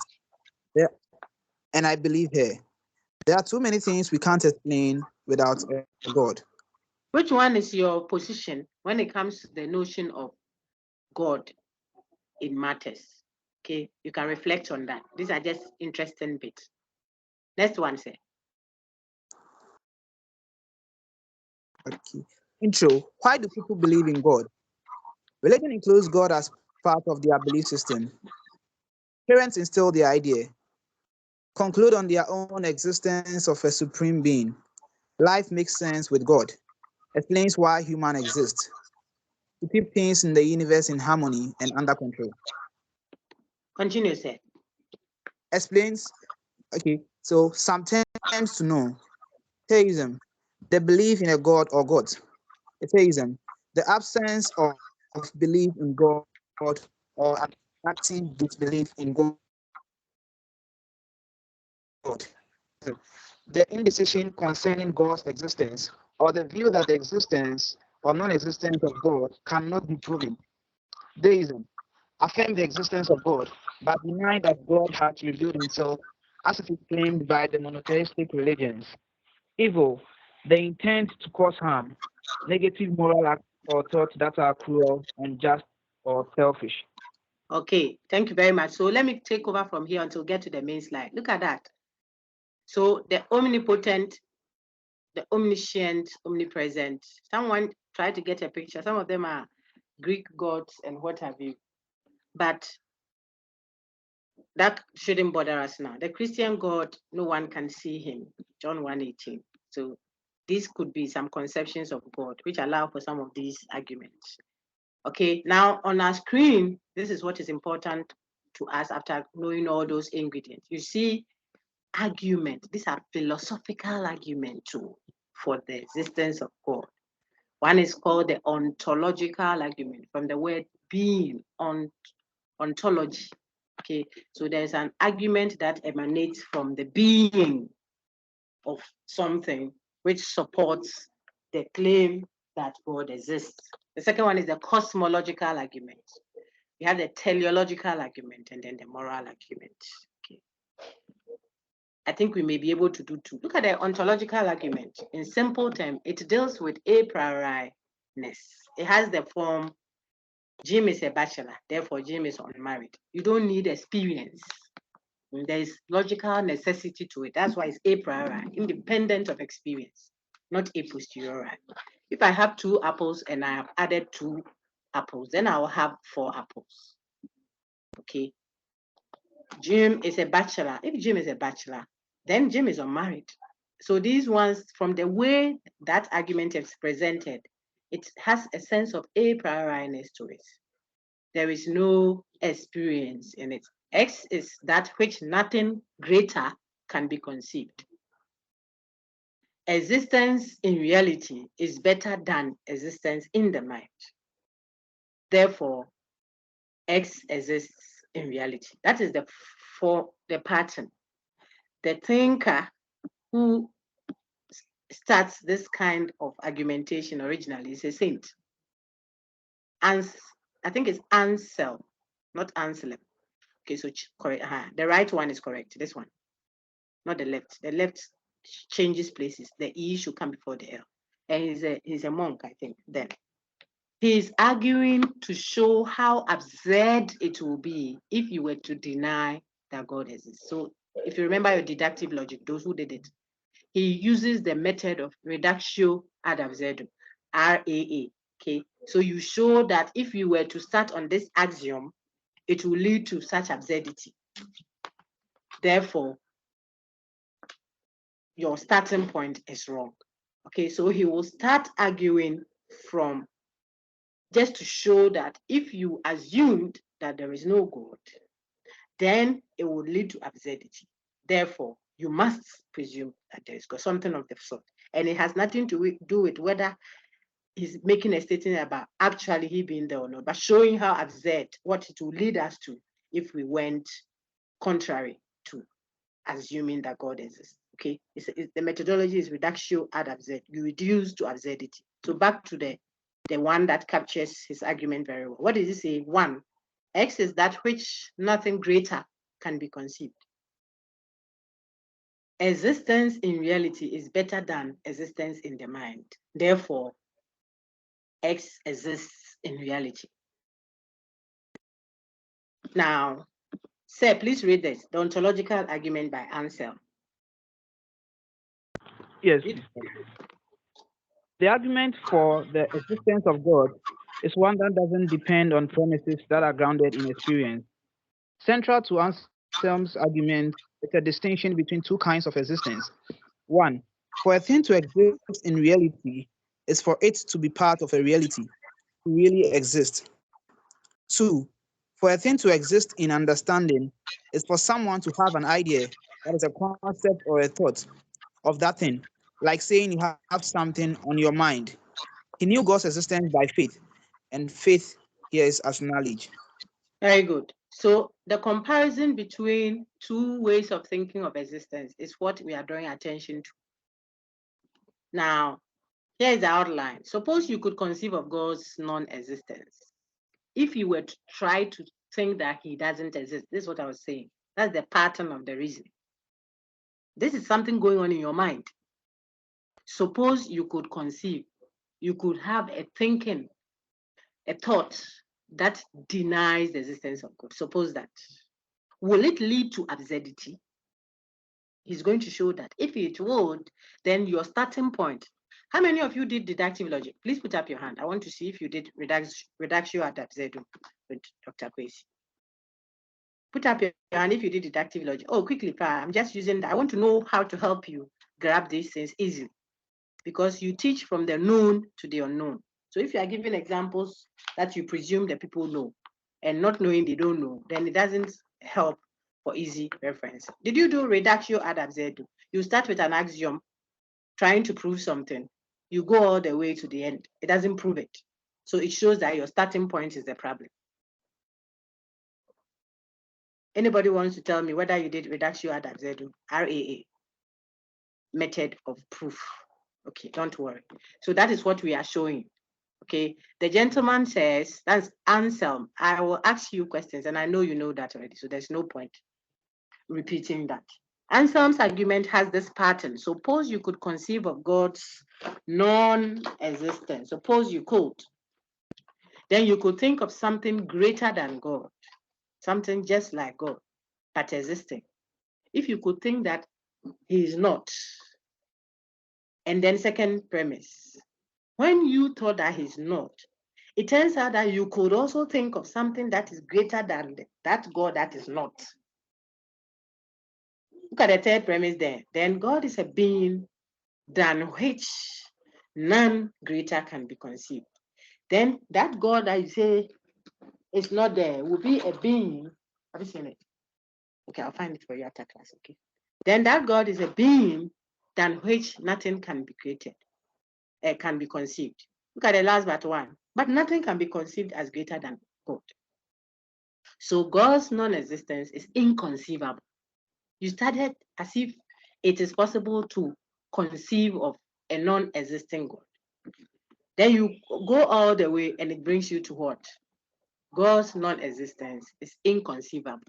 there, and I believe her. There are too many things we can't explain without a God. Which one is your position when it comes to the notion of God in matters? Okay, you can reflect on that. These are just interesting bits. Next one, say. Okay. Intro. Why do people believe in God? Religion includes God as part of their belief system. Parents instill the idea, conclude on their own existence of a supreme being. Life makes sense with God, explains why human exists, to keep things in the universe in harmony and under control. Continue, say. Explains, okay, so some terms to know. Theism, the belief in a God or gods. Atheism, the absence of belief in God or an active disbelief in God. The indecision concerning God's existence or the view that the existence or non-existence of God cannot be proven. Deism, affirm the existence of God, but deny that God has revealed himself as it is claimed by the monotheistic religions. Evil, the intent to cause harm, negative moral acts or thoughts that are cruel, unjust, or selfish. Okay, thank you very much. So let me take over from here until we get to the main slide. Look at that. So the omnipotent, the omniscient, omnipresent. Someone try to get a picture. Some of them are Greek gods and what have you. But that shouldn't bother us now. The Christian God, no one can see him. John 1:18. So these could be some conceptions of God which allow for some of these arguments. Okay, now on our screen, this is what is important to us after knowing all those ingredients. You see argument. These are philosophical arguments too for the existence of God. One is called the ontological argument from the word being, ontology. Okay, so there's an argument that emanates from the being of something which supports the claim that God exists. The second one is the cosmological argument. We have the teleological argument and then the moral argument. Okay. I think we may be able to do two. Look at the ontological argument. In simple terms, it deals with a prioriness. It has the form, Jim is a bachelor, therefore Jim is unmarried. You don't need experience. There is logical necessity to it. That's why it's a priori, independent of experience, not a posteriori. If I have 2 apples and I have added 2 apples, then I will have 4 apples. Okay. Jim is a bachelor. If Jim is a bachelor, then Jim is unmarried. So these ones, from the way that argument is presented, it has a sense of a prioriness to it. There is no experience in it. X is that which nothing greater can be conceived. existence in reality is better than existence in the mind. Therefore, X exists in reality. That is the pattern. The thinker who starts this kind of argumentation originally is a saint. I think it's Anselm, not Anselm. Okay, so correct. The right one is correct. This one, not the left. The left changes places. The E should come before the L. And he's a monk, I think. Then he's arguing to show how absurd it will be if you were to deny that God exists. So if you remember your deductive logic, those who did it, he uses the method of reductio ad absurdum, RAA. Okay, so you show that if you were to start on this axiom, it will lead to such absurdity. Therefore, your starting point is wrong. Okay, so he will start arguing from just to show that if you assumed that there is no God, then it will lead to absurdity. Therefore, you must presume that there is God, something of the sort. And it has nothing to do with whether he's making a statement about actually he being there or not, but showing how absurd what it will lead us to if we went contrary to assuming that God exists. Okay, the methodology is reductio ad absurdum. You reduce to absurdity. So back to the one that captures his argument very well. What does he say? 1, X is that which nothing greater can be conceived. Existence in reality is better than existence in the mind. Therefore, X exists in reality. Now, sir, please read this. The ontological argument by Anselm. Yes. The argument for the existence of God is one that doesn't depend on premises that are grounded in experience. Central to Anselm's argument is a distinction between two kinds of existence. 1, for a thing to exist in reality is for it to be part of a reality, to really exist. 2, for a thing to exist in understanding is for someone to have an idea, that is a concept or a thought of that thing, like saying you have something on your mind. He knew God's existence by faith, and faith here is as knowledge. Very good. So the comparison between two ways of thinking of existence is what we are drawing attention to. Now, here is the outline. Suppose you could conceive of God's non-existence. If you were to try to think that he doesn't exist, this is what I was saying. That's the pattern of the reasoning. This is something going on in your mind. Suppose you could conceive, you could have a thinking, a thought that denies the existence of God. Suppose that. Will it lead to absurdity? He's going to show that. If it would, then your starting point. How many of you did deductive logic? Please put up your hand. I want to see if you did reductio ad absurdum with Dr. Kwesi. Put up your hand if you did deductive logic. Oh, quickly, I'm just using that. I want to know how to help you grab these things easily, because you teach from the known to the unknown. So if you are giving examples that you presume that people know and not knowing they don't know, then it doesn't help for easy reference. Did you do reductio ad absurdum? You start with an axiom, trying to prove something. You go all the way to the end. It doesn't prove it. So it shows that your starting point is the problem. Anybody wants to tell me whether you did reductio ad absurdum, RAA, method of proof? Okay, don't worry. So that is what we are showing. Okay, the gentleman says, that's Anselm. I will ask you questions, and I know you know that already, so there's no point repeating that. Anselm's argument has this pattern. Suppose you could conceive of God's non-existence. Suppose you could. Then you could think of something greater than God, something just like God, but existing. If you could think that he is not. And then second premise, when you thought that he's not, it turns out that you could also think of something that is greater than that God that is not. Look at the third premise there. Then God is a being than which none greater can be conceived. Then that God that you say is not there will be a being. Have you seen it? Okay, I'll find it for you after class, okay? Then that God is a being than which nothing can be created, can be conceived. Look at the last but one. But nothing can be conceived as greater than God. So God's non-existence is inconceivable. You started as if it is possible to conceive of a non-existing God. Then you go all the way and it brings you to what? God's non-existence is inconceivable.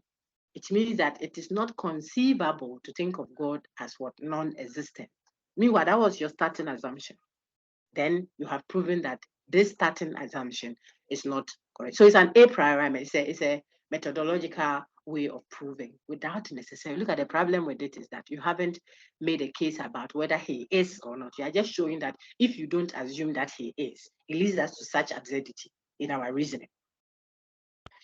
It means that it is not conceivable to think of God as what? Non-existent. Meanwhile, that was your starting assumption. Then you have proven that this starting assumption is not correct. So it's an a priori, it's a methodological way of proving without necessarily. Look at the problem with it is that you haven't made a case about whether he is or not. You are just showing that if you don't assume that he is, it leads us to such absurdity in our reasoning.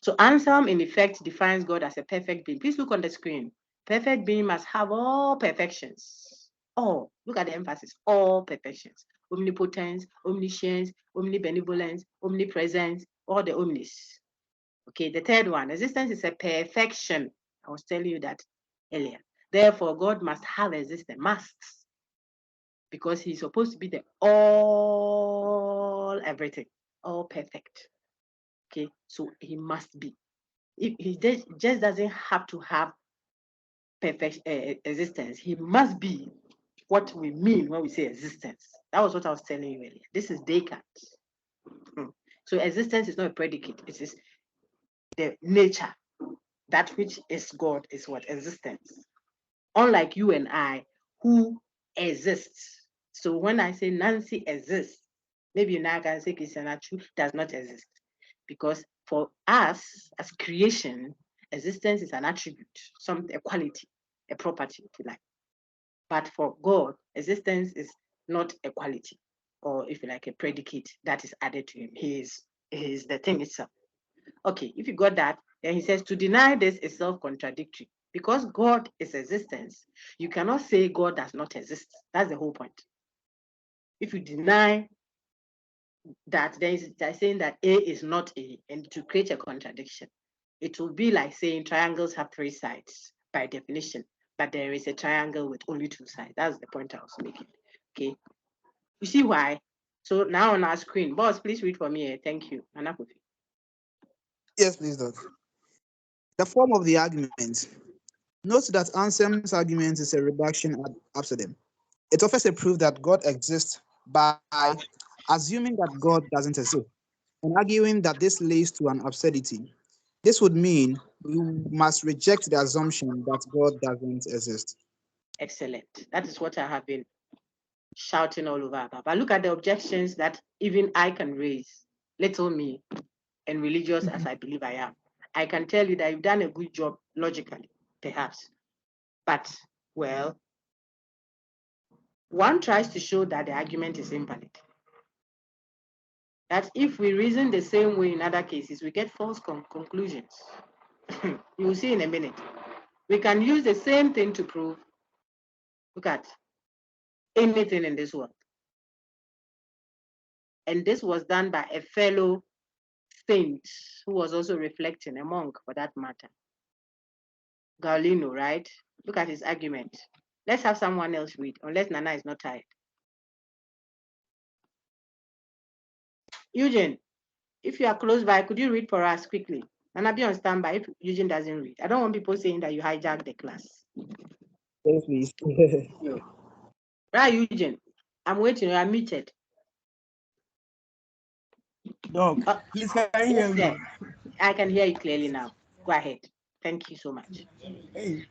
So Anselm, in effect, defines God as a perfect being. Please look on the screen. Perfect being must have all perfections. All. Look at the emphasis. All perfections. Omnipotence, omniscience, omnibenevolence, omnipresence, all the omnis. Okay, the third one. Existence is a perfection. I was telling you that earlier. Therefore, God must have existence. Must. Because he's supposed to be the all everything. All perfect. Okay, so he must be. If he just doesn't have to have perfect existence. He must be what we mean when we say existence. That was what I was telling you earlier. This is Descartes. So existence is not a predicate. It is the nature. That which is God is what? Existence. Unlike you and I, who exists. So when I say Nancy exists, maybe now I can say Christianachu does not exist. Because for us, as creation, existence is an attribute, a quality, a property, if you like. But for God, existence is not a quality, or if you like, a predicate that is added to him. He is the thing itself. Okay, if you got that, then he says to deny this is self-contradictory. Because God is existence, you cannot say God does not exist. That's the whole point. If you deny that, then it's saying that A is not A, and to create a contradiction. It will be like saying triangles have three sides by definition, but there is a triangle with only two sides. That's the point I was making. Okay. You see why? So now on our screen, boss, please read for me. Thank you. Yes, please, Doc. The form of the argument. Note that Anselm's argument is a reduction ad absurdum. It offers a proof that God exists by assuming that God doesn't exist and arguing that this leads to an absurdity. This would mean we must reject the assumption that God doesn't exist. Excellent. That is what I have been shouting all over about. But look at the objections that even I can raise, little me, and religious as I believe I am. I can tell you that you've done a good job logically, perhaps. But, well, one tries to show that the argument is invalid. That if we reason the same way in other cases, we get false conclusions. You will see in a minute. We can use the same thing to prove, look at, anything in this world. And this was done by a fellow saint who was also reflecting, a monk for that matter. Galeno, right? Look at his argument. Let's have someone else read, unless Nana is not tired. Eugene, if you are close by, could you read for us quickly? Nana, be on standby if Eugene doesn't read. I don't want people saying that you hijacked the class. Yes, please. Right, Eugene? I'm waiting. You are muted. Doc, please can you hear me? I can hear you clearly now. Go ahead. Thank you so much. Hey.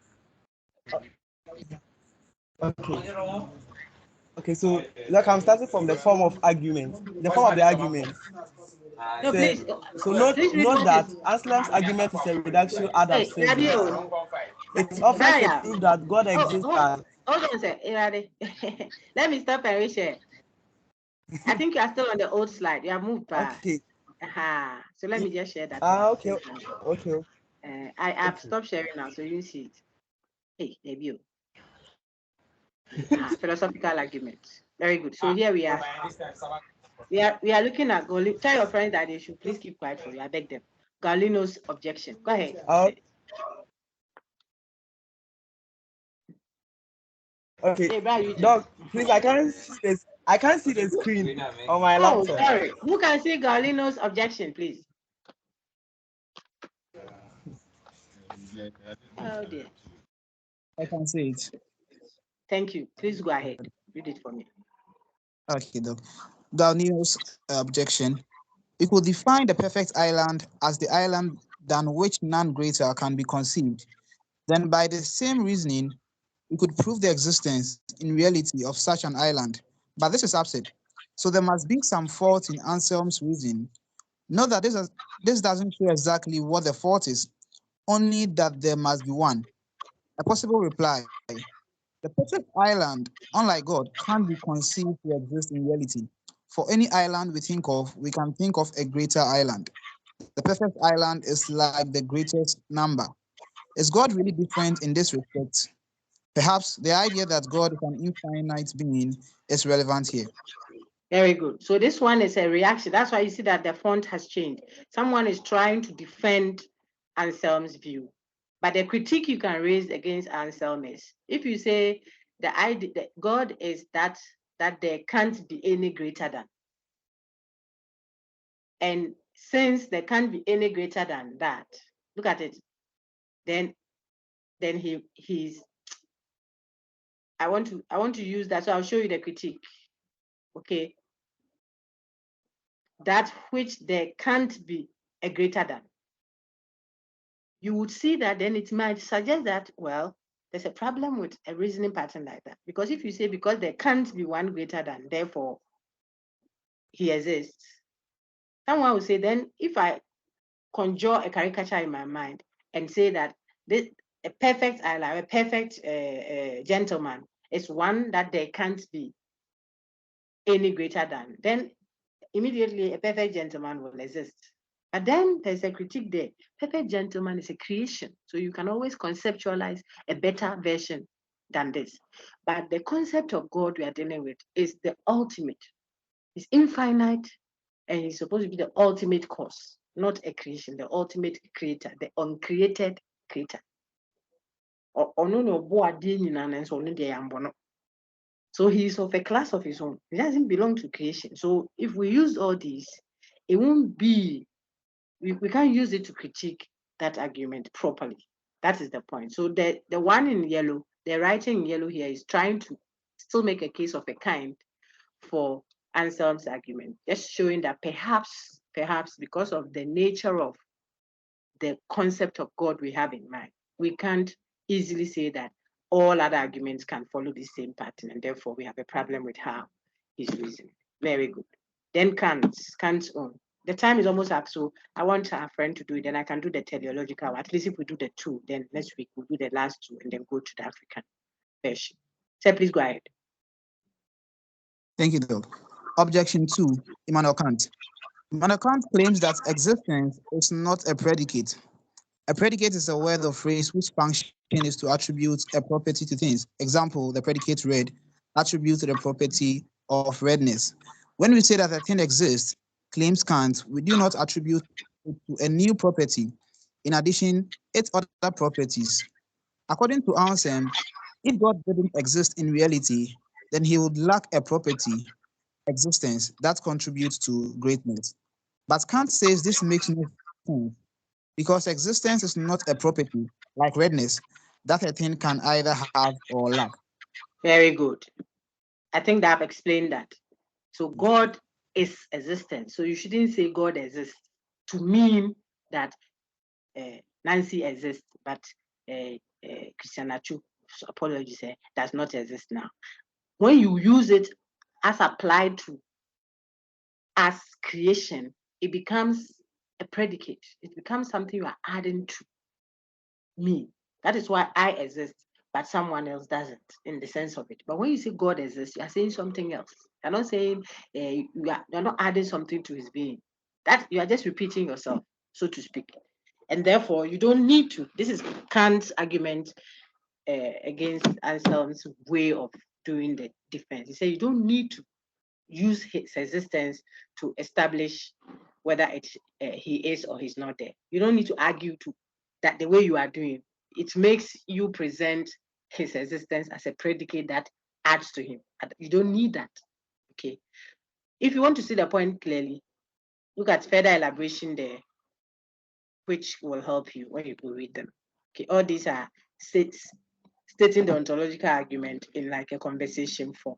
Okay. Okay, so like I'm starting from the form of argument. The form of the argument. No, please. So note that Anselm's argument is a reduction ad absurdum. It offers a proof that God exists. Hold on, sir. Let me stop and reshare. I think you are still on the old slide. You have moved back. Okay. So let me just share that. Okay. Okay. I have stopped sharing now, so you see it. Hey, debut. Philosophical arguments. Very good. So here we are. We are looking at Galeno. Tell your friends that they should please keep quiet for you. I beg them. Galeno's objection. Go ahead. Okay, Hey, Brad, you Doc, please, I can't see this. I can't see the screen on my Oh, laptop. sorry. Who can see Galino's objection, please? Oh dear. I can see it. Thank you. Please go ahead. Read it for me. Okay, Doc. Galileo objection. We could define the perfect island as the island than which none greater can be conceived. Then, by the same reasoning, we could prove the existence in reality of such an island. But this is absurd. So there must be some fault in Anselm's reasoning. Note that this doesn't show exactly what the fault is, only that there must be one. A possible reply. The perfect island, unlike God, can't be conceived to exist in reality. For any island we think of, we can think of a greater island. The perfect island is like the greatest number. Is God really different in this respect? Perhaps the idea that God is an infinite being is relevant here. Very good. So this one is a reaction. That's why you see that the font has changed. Someone is trying to defend Anselm's view. But the critique you can raise against Anselm is, if you say the idea that God is that there can't be any greater than. And since there can't be any greater than that, look at it. Then he's I want to use that. So I'll show you the critique. Okay. That which there can't be a greater than. You would see that then it might suggest that, well, there's a problem with a reasoning pattern like that. Because if you say, because there can't be one greater than, therefore he exists, someone will say, then if I conjure a caricature in my mind and say that a perfect island, a perfect gentleman is one that there can't be any greater than, then immediately a perfect gentleman will exist. But then there's a critique there. Perfect gentleman is a creation. So you can always conceptualize a better version than this. But the concept of God we are dealing with is the ultimate. It's infinite and it's supposed to be the ultimate cause, not a creation, the ultimate creator, the uncreated creator. So he's of a class of his own. He doesn't belong to creation. So if we use all these, it won't be, we can't use it to critique that argument properly. That is the point. So the one in yellow, the writing in yellow here is trying to still make a case of a kind for Anselm's argument, just showing that perhaps because of the nature of the concept of God we have in mind, we can't easily say that all other arguments can follow the same pattern, and therefore we have a problem with how he's reasoning. Very good. Then Kant's own. The time is almost up, so I want our friend to do it. Then I can do the teleological. At least if we do the two, then next week we'll do the last two and then go to the African version. So please go ahead. Thank you, Doc. Objection 2, Immanuel Kant. Immanuel Kant claims that existence is not a predicate. A predicate is a word or phrase whose function is to attribute a property to things. Example, the predicate red attributes the property of redness. When we say that a thing exists, claims Kant, we do not attribute it to a new property. In addition, its other properties. According to Anselm, if God didn't exist in reality, then he would lack a property, existence, that contributes to greatness. But Kant says this makes no sense because existence is not a property like redness that a thing can either have or lack. Very good. I think that I've explained that. So God is existence. So you shouldn't say God exists to mean that Nancy exists, but Christian Achu's apology does not exist now. When you use it as applied to as creation, it becomes a predicate. It becomes something you are adding to me. That is why I exist, but someone else doesn't in the sense of it. But when you say God exists, you are saying something else. You're not saying you're not adding something to his being. That you are just repeating yourself, so to speak. And therefore, you don't need to. This is Kant's argument against Anselm's way of doing the defense. He said you don't need to use his existence to establish whether he is or he's not there. You don't need to argue to that the way you are doing. It makes you present his existence as a predicate that adds to him. You don't need that. Okay. If you want to see the point clearly, look at further elaboration there, which will help you when you read them. Okay, all these are stating the ontological argument in like a conversation form.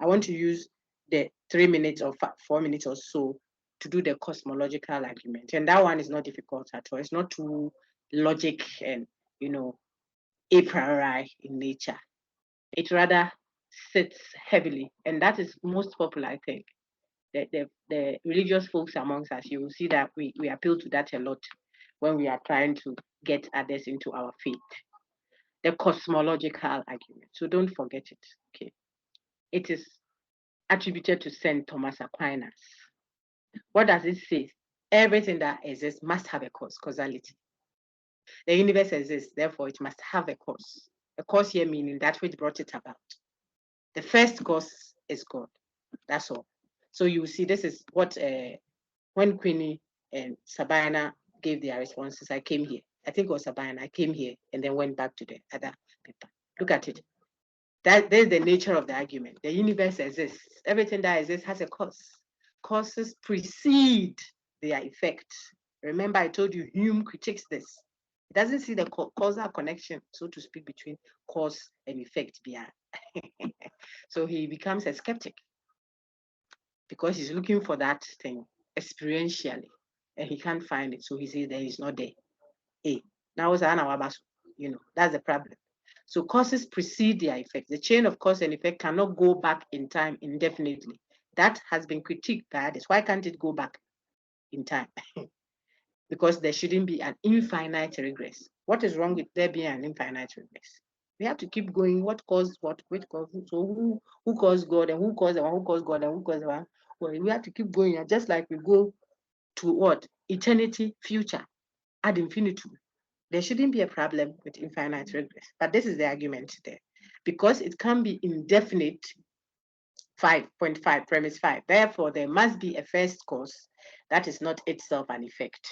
I want to use the 3 minutes or 4 minutes or so to do the cosmological argument. And that one is not difficult at all. It's not too logic and, a priori in nature. It rather sits heavily. And that is most popular, I think. The religious folks amongst us, you will see that we appeal to that a lot when we are trying to get others into our faith. The cosmological argument. So don't forget it. Okay. It is attributed to St. Thomas Aquinas. What does it say? Everything that exists must have a cause, causality. The universe exists, therefore it must have a cause. A cause here meaning that which brought it about. The first cause is God. That's all. So you see, this is what when Queenie and Sabina gave their responses, I came here. I think it was Sabina. I came here and then went back to the other paper. Look at it. There's the nature of the argument. The universe exists. Everything that exists has a cause. Causes precede their effect. Remember, I told you Hume critiques this. He doesn't see the causal connection, so to speak, between cause and effect. So he becomes a skeptic because he's looking for that thing experientially and he can't find it. So he says there is not there. Now, that's the problem. So causes precede their effect. The chain of cause and effect cannot go back in time indefinitely. That has been critiqued by others. Why can't it go back in time? Because there shouldn't be an infinite regress. What is wrong with there being an infinite regress? We have to keep going. What caused what? Which caused? So who caused God and who caused the one? Who caused God and who caused the one? Well, we have to keep going. Just like we go to what? Eternity, future, ad infinitum. There shouldn't be a problem with infinite regress. But this is the argument there. Because it can be indefinite, 5.5, premise 5. Therefore, there must be a first cause that is not itself an effect.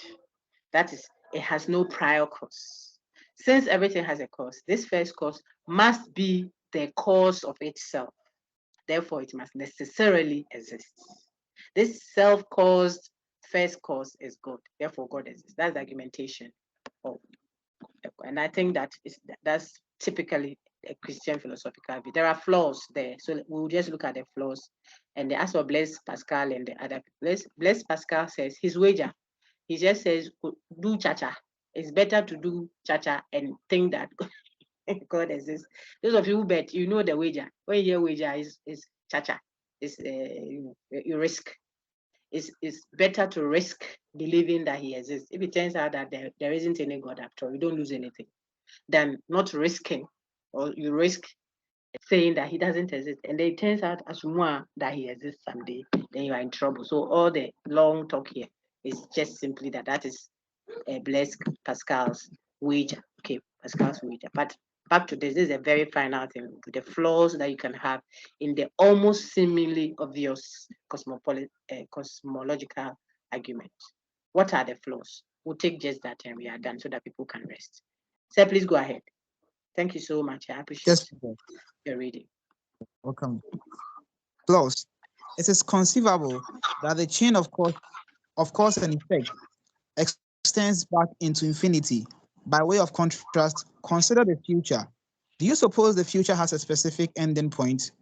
That is, it has no prior cause. Since everything has a cause, this first cause must be the cause of itself. Therefore, it must necessarily exist. This self-caused first cause is God. Therefore, God exists. That's the argumentation of. And I think that's typically a Christian philosophical view. There are flaws there, so we'll just look at the flaws. And as for Blaise Pascal and the other people, Blaise Pascal says his wager. He just says, do cha-cha. It's better to do cha-cha and think that God exists. Those of you who bet, you know the wager. When you hear wager is cha-cha. It's you risk. It's better to risk believing that he exists. If it turns out that there isn't any God after all, you don't lose anything, than not risking, or you risk saying that he doesn't exist. And then it turns out as more that he exists someday, then you are in trouble. So all the long talk here is just simply that is Blaise Pascal's wager. Okay, Pascal's wager. But back to this is a very final thing, the flaws that you can have in the almost seemingly obvious cosmological argument. What are the flaws? We'll take just that and we are done so that people can rest. Sir, please go ahead. Thank you so much. I appreciate your reading. Welcome. Flaws. It is conceivable that the chain of cause and effect extends back into infinity. By way of contrast, consider the future. Do you suppose the future has a specific ending point?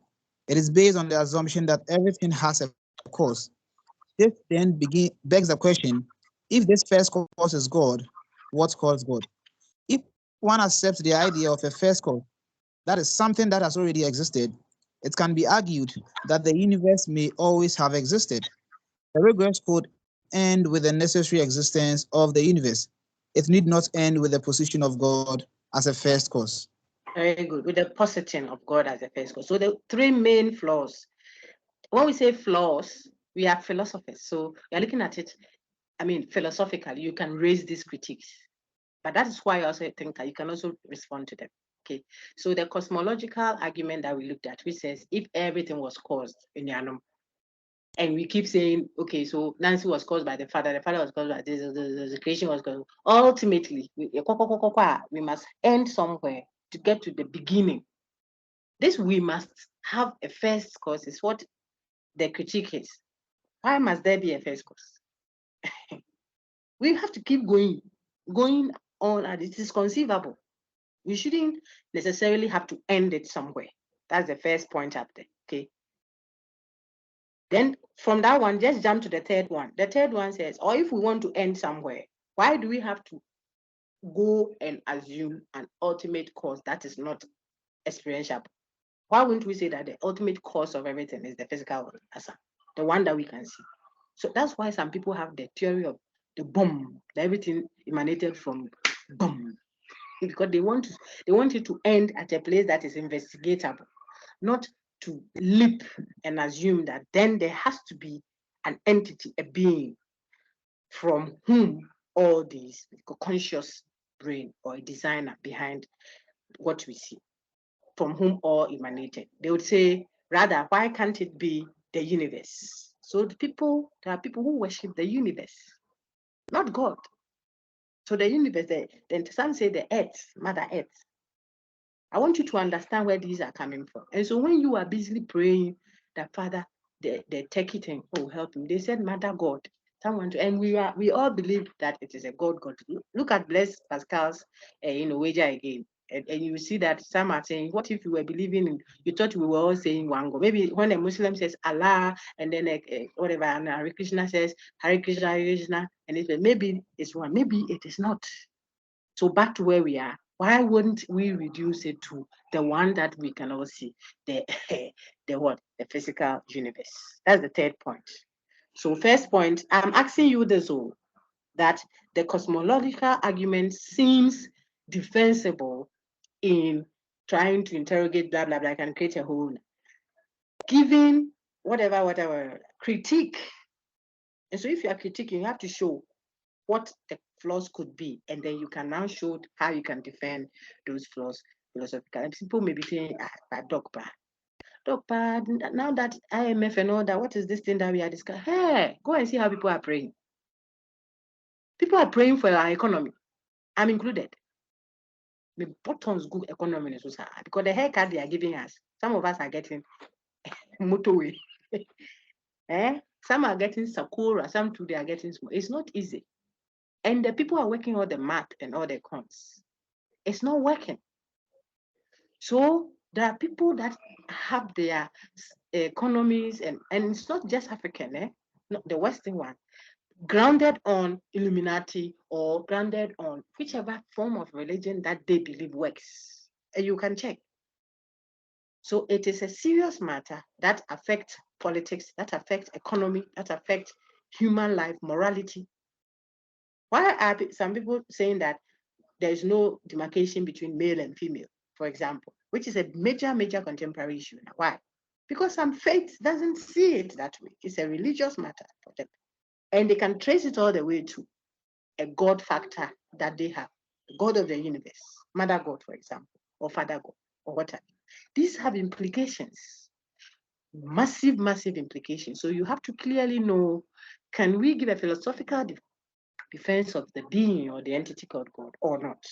It is based on the assumption that everything has a cause. This then begs the question, if this first cause is God, what caused God? If one accepts the idea of a first cause, that is something that has already existed, it can be argued that the universe may always have existed. The regress could end with the necessary existence of the universe. It need not end with the position of God as a first cause. Very good. With the positing of God as a first cause. So the three main flaws. When we say flaws, we are philosophers. So we are looking at it, philosophically, you can raise these critiques. But that is why I also think that you can also respond to them. Okay. So the cosmological argument that we looked at, which says if everything was caused in Yanum, and we keep saying, okay, so Nancy was caused by the father was caused by this, the creation was caused. Ultimately, we must end somewhere. to get to the beginning. This we must have a first cause is what the critique is. Why must there be a first cause? We have to keep going on, and it is conceivable. We shouldn't necessarily have to end it somewhere. That's the first point up there, okay? Then from that one, just jump to the third one. The third one says, or if we want to end somewhere, why do we have to go and assume an ultimate cause that is not experiential? Why wouldn't we say that the ultimate cause of everything is the physical world, the one that we can see? So that's why some people have the theory of the bomb, that everything emanated from bomb, because they want it to end at a place that is investigatable, not to leap and assume that then there has to be an entity, a being from whom all these conscious brain or a designer behind what we see, from whom all emanated. They would say, rather, why can't it be the universe? So there are people who worship the universe, not God. So the universe, then some say the earth, Mother Earth. I want you to understand where these are coming from. And so when you are busily praying that Father, the turkey thing, oh help me, they said Mother God. And we all believe that it is a God. Look at Blaise Pascal's wager again. And you see that some are saying, what if you were believing in, you thought we were all saying one God? Maybe when a Muslim says Allah, and then whatever, and Hare Krishna says Hare Krishna, and maybe it's one, maybe it is not. So back to where we are. Why wouldn't we reduce it to the one that we can all see, the physical universe? That's the third point. So first point, I'm asking you this, that the cosmological argument seems defensible in trying to interrogate blah, blah, blah, and create a whole, given whatever, critique. And so if you are critiquing, you have to show what the flaws could be, and then you can now show how you can defend those flaws philosophically. And people may be saying, Dogpa, now that IMF and all that, what is this thing that we are discussing? Hey, go and see how people are praying. People are praying for our economy. I'm included. The bottom's good economy because the haircut they are giving us, some of us are getting motorway. Some are getting Sakura, some too they are getting small. It's not easy. And the people are working all the math and all the cons. It's not working. So there are people that have their economies, and it's not just African, not the Western one, grounded on Illuminati or grounded on whichever form of religion that they believe works. And you can check. So it is a serious matter that affects politics, that affects economy, that affects human life, morality. Why are some people saying that there is no demarcation between male and female, for example, which is a major contemporary issue? Why? Because some faith doesn't see it that way. It's a religious matter for them. And they can trace it all the way to a God factor that they have, the God of the universe, Mother God, for example, or Father God, or whatever. These have implications, massive implications. So you have to clearly know, can we give a philosophical defense of the being or the entity called God or not?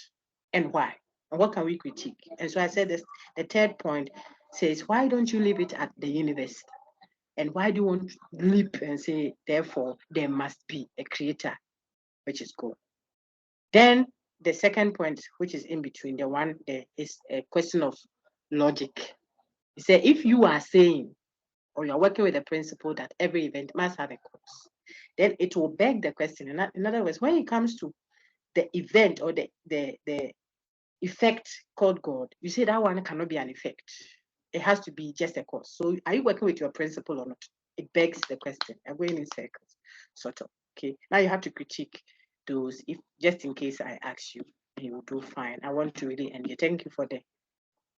And why? And what can we critique? And so I said this, the third point says, why don't you leave it at the universe? And why do you want to leap and say, therefore, there must be a creator, which is God? Then the second point, which is in between, the one there is a question of logic. You say, if you are saying, or you're working with the principle that every event must have a cause, then it will beg the question. In other words, when it comes to the event or the effect called God, you say that one cannot be an effect. It has to be just a cause. So are you working with your principle or not? It begs the question. I'm going in circles, sort of. Okay. Now you have to critique those, if just in case I ask you, you will do fine. I want to really end you. Thank you for the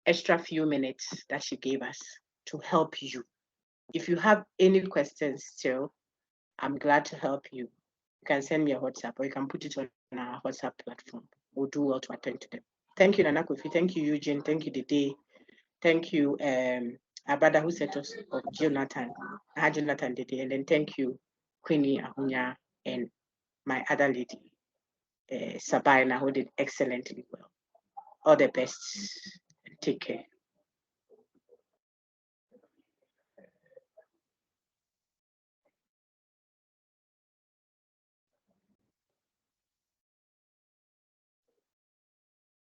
extra few minutes that she gave us to help you. If you have any questions still, I'm glad to help you. You can send me a WhatsApp or you can put it on our WhatsApp platform. We'll do well to attend to them. Thank you, Nana Kofi. Thank you, Eugene. Thank you, Dede. Thank you, our brother who set us up, Jonathan. I had Jonathan Dede. And then thank you, Queenie Ahunya, and my other lady, Sabina, who did excellently well. All the best. Take care.